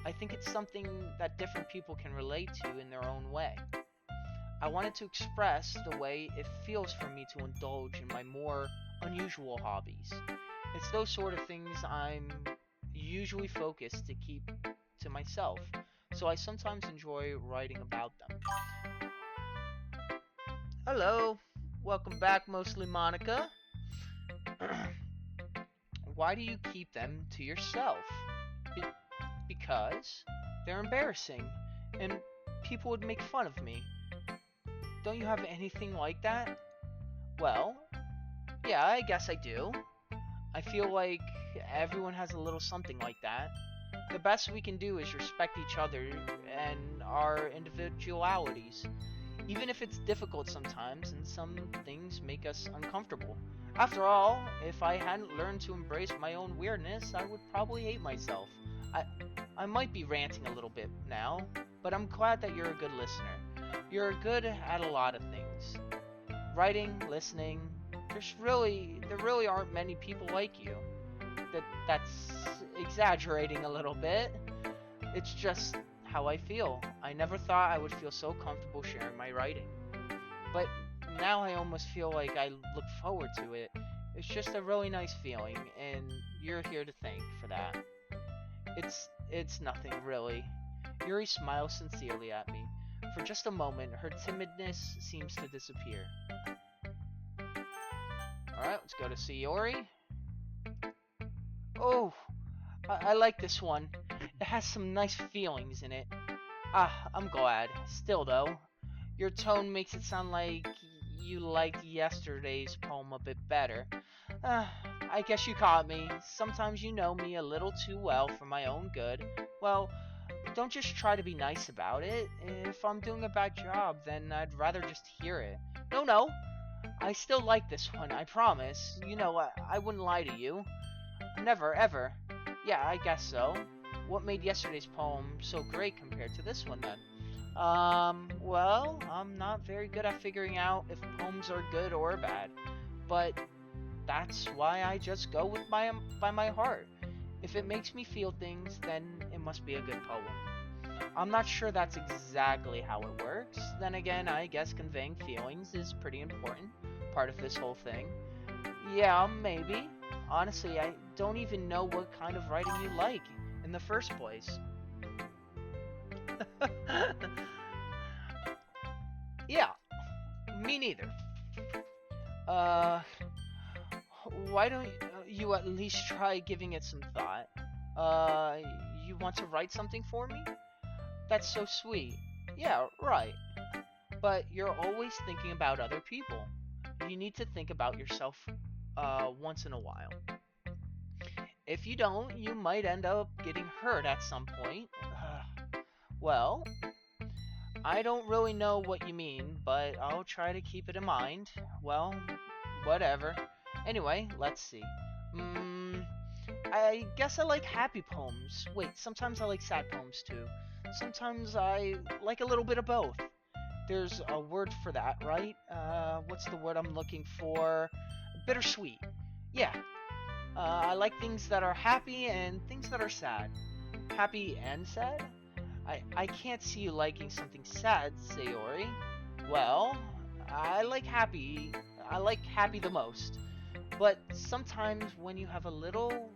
I think it's something that different people can relate to in their own way. I wanted to express the way it feels for me to indulge in my more unusual hobbies. It's those sort of things I'm usually focused to keep to myself, so I sometimes enjoy writing about them. Hello, welcome back, mostly Monica. Why do you keep them to yourself? Be- because they're embarrassing, and people would make fun of me. Don't you have anything like that? Well, yeah, I guess I do. I feel like everyone has a little something like that. The best we can do is respect each other and our individualities, even if it's difficult sometimes and some things make us uncomfortable. After all, if I hadn't learned to embrace my own weirdness, I would probably hate myself. I, I might be ranting a little bit now, but I'm glad that you're a good listener. You're good at a lot of things. Writing, listening, there really aren't many people like you. that's exaggerating a little bit. It's just how I feel. I never thought I would feel so comfortable sharing my writing. But now I almost feel like I look forward to it. It's just a really nice feeling, and you're here to thank for that. It's nothing really. Yuri smiles sincerely at me. For just a moment, her timidness seems to disappear. Alright, let's go to Sayori. Oh, I like this one. It has some nice feelings in it. Ah, I'm glad. Still though, your tone makes it sound like you liked yesterday's poem a bit better. Ah, I guess you caught me. Sometimes you know me a little too well for my own good. Well, don't just try to be nice about it. If I'm doing a bad job, then I'd rather just hear it. No, no. I still like this one, I promise. You know, I wouldn't lie to you. Never, ever. Yeah, I guess so. What made yesterday's poem so great compared to this one then? Well, I'm not very good at figuring out if poems are good or bad. But that's why I just go with by my heart. If it makes me feel things, then it must be a good poem. I'm not sure that's exactly how it works. Then again, I guess conveying feelings is pretty important part of this whole thing. Yeah, maybe. Honestly, I don't even know what kind of writing you like in the first place. Yeah, me neither. Uh, why don't you at least try giving it some thought? Uh, you want to write something for me? That's so sweet. Yeah, right. But you're always thinking about other people. You need to think about yourself once in a while. If you don't, you might end up getting hurt at some point. Well, I don't really know what you mean, but I'll try to keep it in mind. Well, whatever. Anyway, let's see. Mm, I guess I like happy poems. Wait, sometimes I like sad poems too. Sometimes I like a little bit of both. There's a word for that, right? What's the word I'm looking for? Bittersweet. Yeah. I like things that are happy and things that are sad. Happy and sad? I can't see you liking something sad, Sayori. Well, I like happy. I like happy the most. But sometimes when you have a little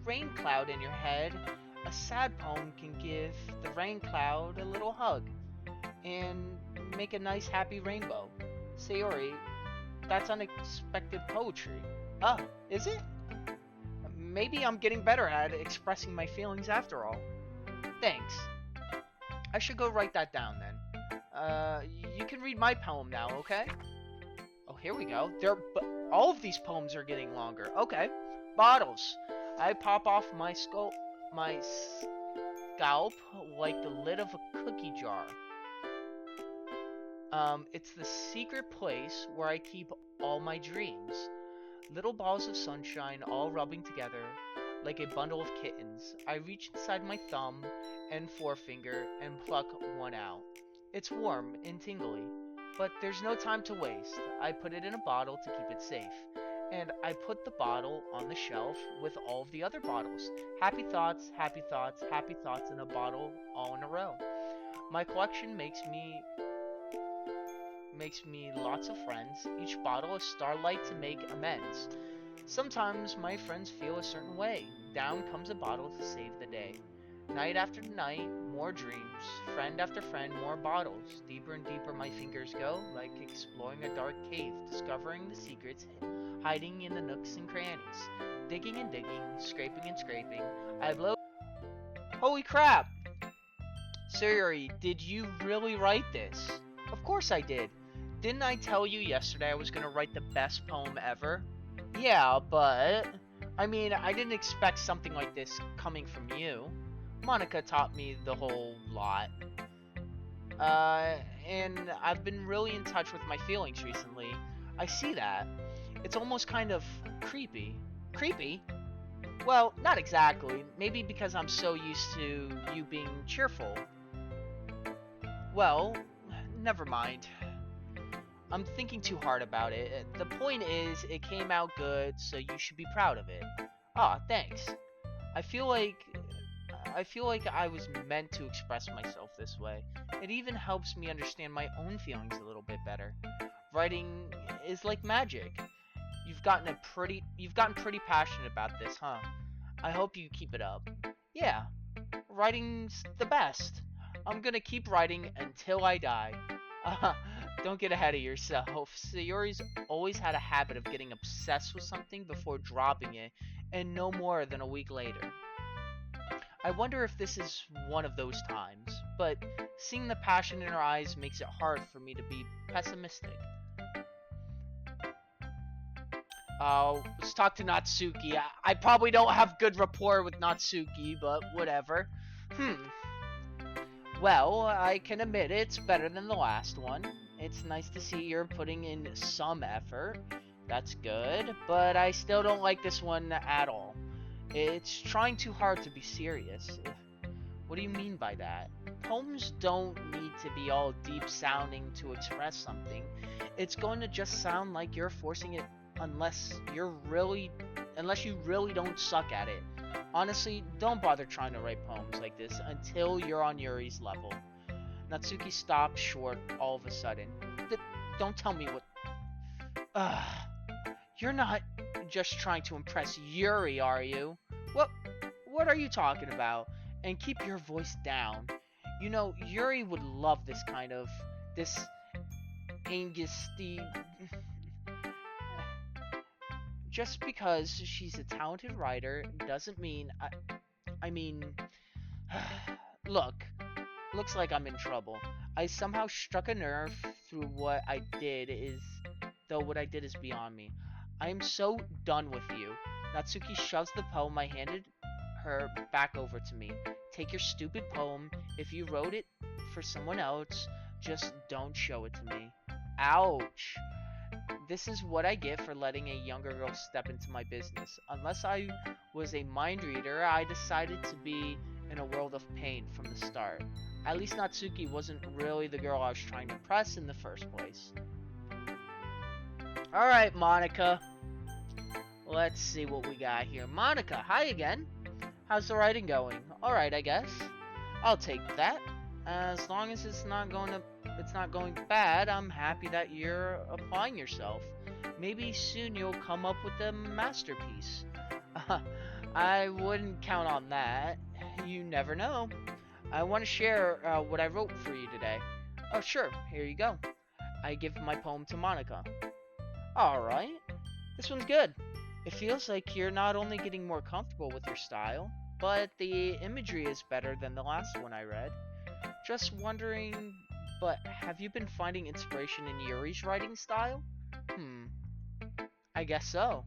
rain cloud in your head, a sad poem can give the rain cloud a little hug and make a nice happy rainbow. Sayori, that's unexpected poetry. Ah, is it? Maybe I'm getting better at expressing my feelings after all. Thanks. I should go write that down then. You can read my poem now, okay? Oh, here we go. All of these poems are getting longer. Okay. Bottles. I pop off my scalp like the lid of a cookie jar. It's the secret place where I keep all my dreams. Little balls of sunshine all rubbing together like a bundle of kittens. I reach inside my thumb and forefinger and pluck one out. It's warm and tingly, but there's no time to waste. I put it in a bottle to keep it safe. And I put the bottle on the shelf with all of the other bottles. Happy thoughts, happy thoughts, happy thoughts in a bottle all in a row. My collection makes me lots of friends, each bottle a starlight to make amends. Sometimes my friends feel a certain way. Down comes a bottle to save the day. Night after night, more dreams. Friend after friend, more bottles. Deeper and deeper my fingers go, like exploring a dark cave, discovering the secrets hiding in the nooks and crannies. Digging and digging, scraping and scraping. I blow. Holy crap! Sayori, did you really write this? Of course I did. Didn't I tell you yesterday I was gonna write the best poem ever? Yeah, but... I mean, I didn't expect something like this coming from you. Monica taught me the whole lot. And I've been really in touch with my feelings recently. I see that. It's almost kind of creepy. Creepy? Well, not exactly. Maybe because I'm so used to you being cheerful. Well, never mind. I'm thinking too hard about it. The point is, it came out good, so you should be proud of it. Ah, thanks. I feel like I feel like I was meant to express myself this way. It even helps me understand my own feelings a little bit better. Writing is like magic. You've gotten pretty passionate about this, huh? I hope you keep it up. Yeah, writing's the best. I'm gonna keep writing until I die. Uh, don't get ahead of yourself. Sayori's always had a habit of getting obsessed with something before dropping it, and no more than a week later. I wonder if this is one of those times, but seeing the passion in her eyes makes it hard for me to be pessimistic. Let's talk to Natsuki. I probably don't have good rapport with Natsuki, but whatever. Hmm. Well, I can admit it's better than the last one. It's nice to see you're putting in some effort. That's good, but I still don't like this one at all. It's trying too hard to be serious. What do you mean by that? Poems don't need to be all deep sounding to express something. It's going to just sound like you're forcing it unless unless you really don't suck at it. Honestly, don't bother trying to write poems like this until you're on Yuri's level. Natsuki stopped short all of a sudden. Don't tell me what. Ugh. You're not just trying to impress Yuri, are you? What what are you talking about? And keep your voice down. You know, Yuri would love this angusty. Just because she's a talented writer doesn't mean I mean look, looks like I'm in trouble. I somehow struck a nerve through what I did is beyond me. I am so done with you. Natsuki shoves the poem I handed her back over to me. Take your stupid poem. If you wrote it for someone else, just don't show it to me. Ouch. This is what I get for letting a younger girl step into my business. Unless I was a mind reader, I decided to be in a world of pain from the start. At least Natsuki wasn't really the girl I was trying to impress in the first place. Alright, Monica. Let's see what we got here. Monica, hi again. How's the writing going? Alright, I guess. I'll take that. As long as it's not going bad, I'm happy that you're applying yourself. Maybe soon you'll come up with a masterpiece. I wouldn't count on that. You never know. I want to share what I wrote for you today. Oh, sure. Here you go. I give my poem to Monica. Alright. This one's good. It feels like you're not only getting more comfortable with your style, but the imagery is better than the last one I read. Just wondering, but have you been finding inspiration in Yuri's writing style? Hmm, I guess so.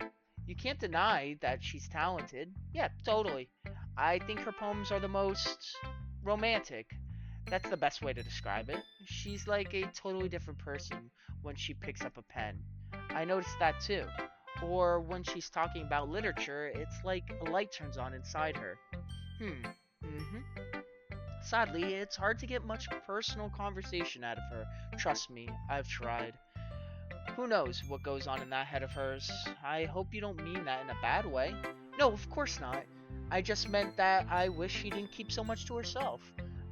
You can't deny that she's talented. Yeah, totally. I think her poems are the most romantic. That's the best way to describe it. She's like a totally different person when she picks up a pen. I noticed that too. Or when she's talking about literature, it's like a light turns on inside her. Hmm. Mm-hmm. Sadly, it's hard to get much personal conversation out of her. Trust me, I've tried. Who knows what goes on in that head of hers? I hope you don't mean that in a bad way. No, of course not. I just meant that I wish she didn't keep so much to herself.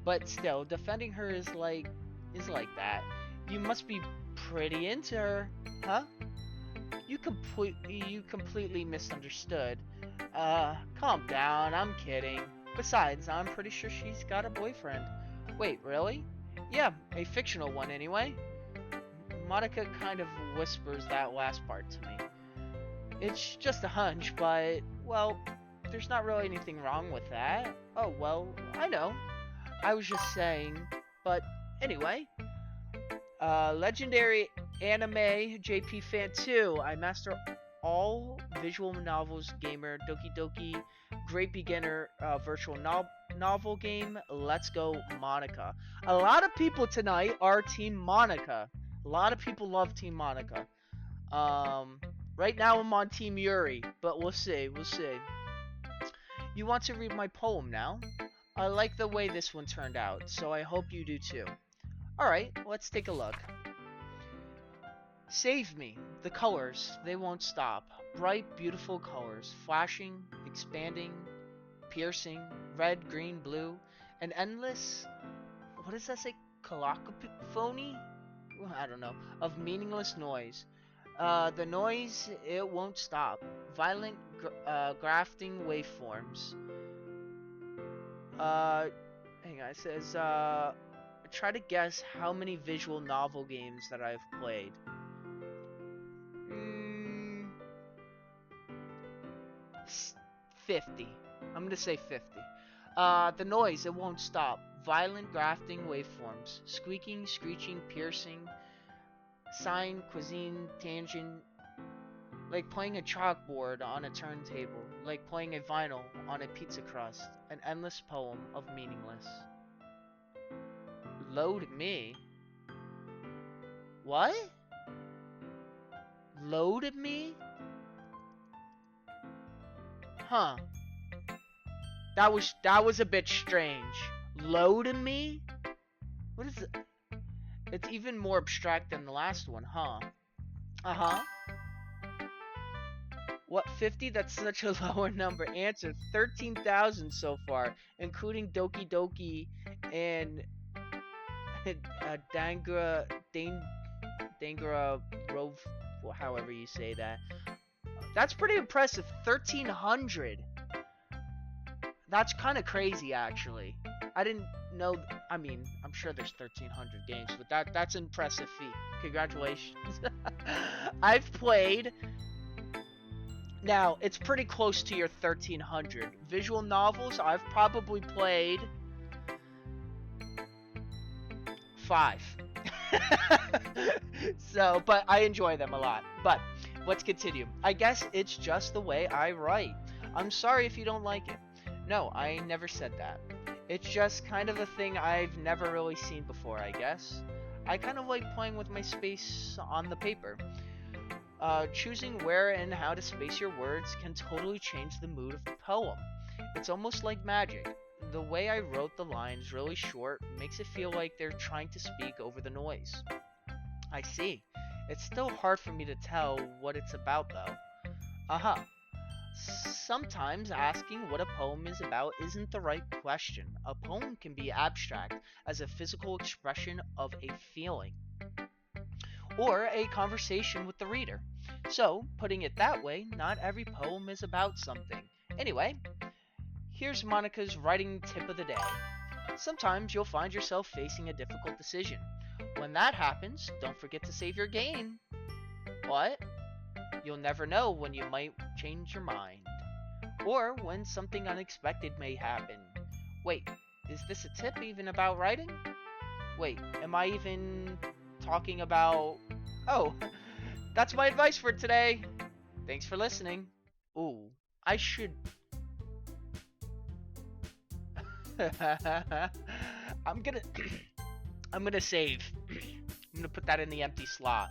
But still, defending her is like that. You must be pretty into her, huh? You completely misunderstood. Calm down, I'm kidding. Besides, I'm pretty sure she's got a boyfriend. Wait, really? Yeah, a fictional one anyway. Monica kind of whispers that last part to me. It's just a hunch, but, well, there's not really anything wrong with that. Oh, well, I know. I was just saying. But, anyway, legendary anime JP fan 2. I master all visual novels gamer Doki Doki great beginner novel game. Let's go Monica. A lot of people tonight are team Monica. A lot of people love team Monica. Right now I'm on team Yuri, but we'll see. We'll see. You want to read my poem now? I like the way this one turned out, so I hope you do too. Alright, let's take a look. Save me. The colors, they won't stop. Bright, beautiful colors, flashing, expanding, piercing, red, green, blue, an endless, what does that say, cacophony? I don't know, of meaningless noise. The noise, it won't stop. Violent, grafting waveforms. Uh, Hang on, it says, try to guess how many visual novel games that I've played. 50. I'm gonna say 50. The noise, it won't stop. Violent grafting waveforms. Squeaking, screeching, piercing. Sine, cuisine, tangent. Like playing a chalkboard on a turntable. Like playing a vinyl on a pizza crust. An endless poem of meaningless. Load me? What? Load me? Huh. That was a bit strange. Load me? What is it? It's even more abstract than the last one, huh? Uh-huh. What, 50? That's such a lower number. Answer, 13,000 so far, including Doki Doki and Dangra Rove, however you say that. That's pretty impressive. 1,300. That's kind of crazy, actually. I didn't know. I mean, I'm sure there's 1,300 games, but that's an impressive feat. Congratulations. I've played. Now, it's pretty close to your 1,300. Visual novels, I've probably played 5. So, but I enjoy them a lot. But let's continue. I guess it's just the way I write. I'm sorry if you don't like it. No, I never said that. It's just kind of a thing I've never really seen before, I guess. I kind of like playing with my space on the paper. Choosing where and how to space your words can totally change the mood of the poem. It's almost like magic. The way I wrote the lines really short makes it feel like they're trying to speak over the noise. I see. It's still hard for me to tell what it's about though. Uh-huh. Sometimes asking what a poem is about isn't the right question. A poem can be abstract as a physical expression of a feeling or a conversation with the reader. So, putting it that way, not every poem is about something. Anyway, here's Monica's writing tip of the day. Sometimes you'll find yourself facing a difficult decision. When that happens, don't forget to save your game. What? You'll never know when you might change your mind. Or when something unexpected may happen. Wait, is this a tip even about writing? Wait, am I even talking about... Oh, that's my advice for today. Thanks for listening. Ooh, I should... I'm gonna save. I'm gonna put that in the empty slot.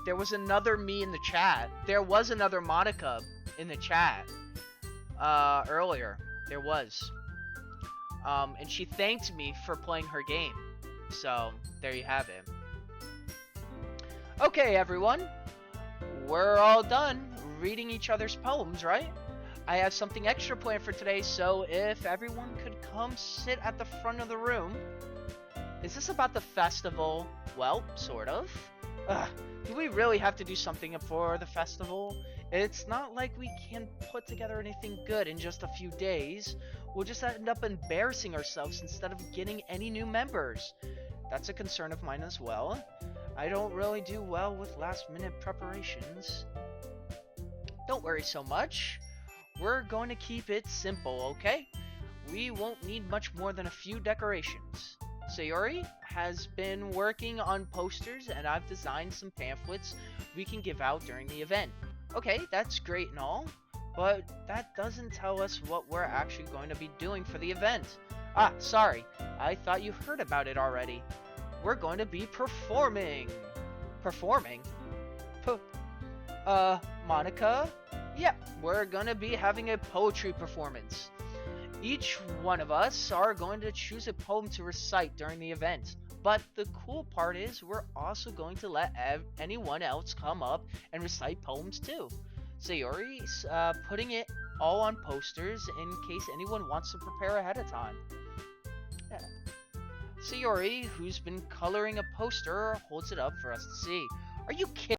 There was another me in the chat. There was another Monica in the chat. Earlier. There was. And she thanked me for playing her game. So, there you have it. Okay, everyone. We're all done reading each other's poems, right? I have something extra planned for today, so if everyone could come sit at the front of the room. Is this about the festival? Well, sort of. Do we really have to do something for the festival? It's not like we can put together anything good in just a few days. We'll just end up embarrassing ourselves instead of getting any new members. That's a concern of mine as well. I don't really do well with last-minute preparations. Don't worry so much. We're going to keep it simple, okay? We won't need much more than a few decorations. Sayori has been working on posters and I've designed some pamphlets we can give out during the event. Okay, that's great and all, but that doesn't tell us what we're actually going to be doing for the event. Ah, sorry, I thought you heard about it already. We're going to be performing. Performing? Monica? Yeah, we're gonna be having a poetry performance. Each one of us are going to choose a poem to recite during the event. But the cool part is we're also going to let anyone else come up and recite poems too. Sayori's putting it all on posters in case anyone wants to prepare ahead of time. Uh, Sayori, who's been coloring a poster, holds it up for us to see. Are you kidding?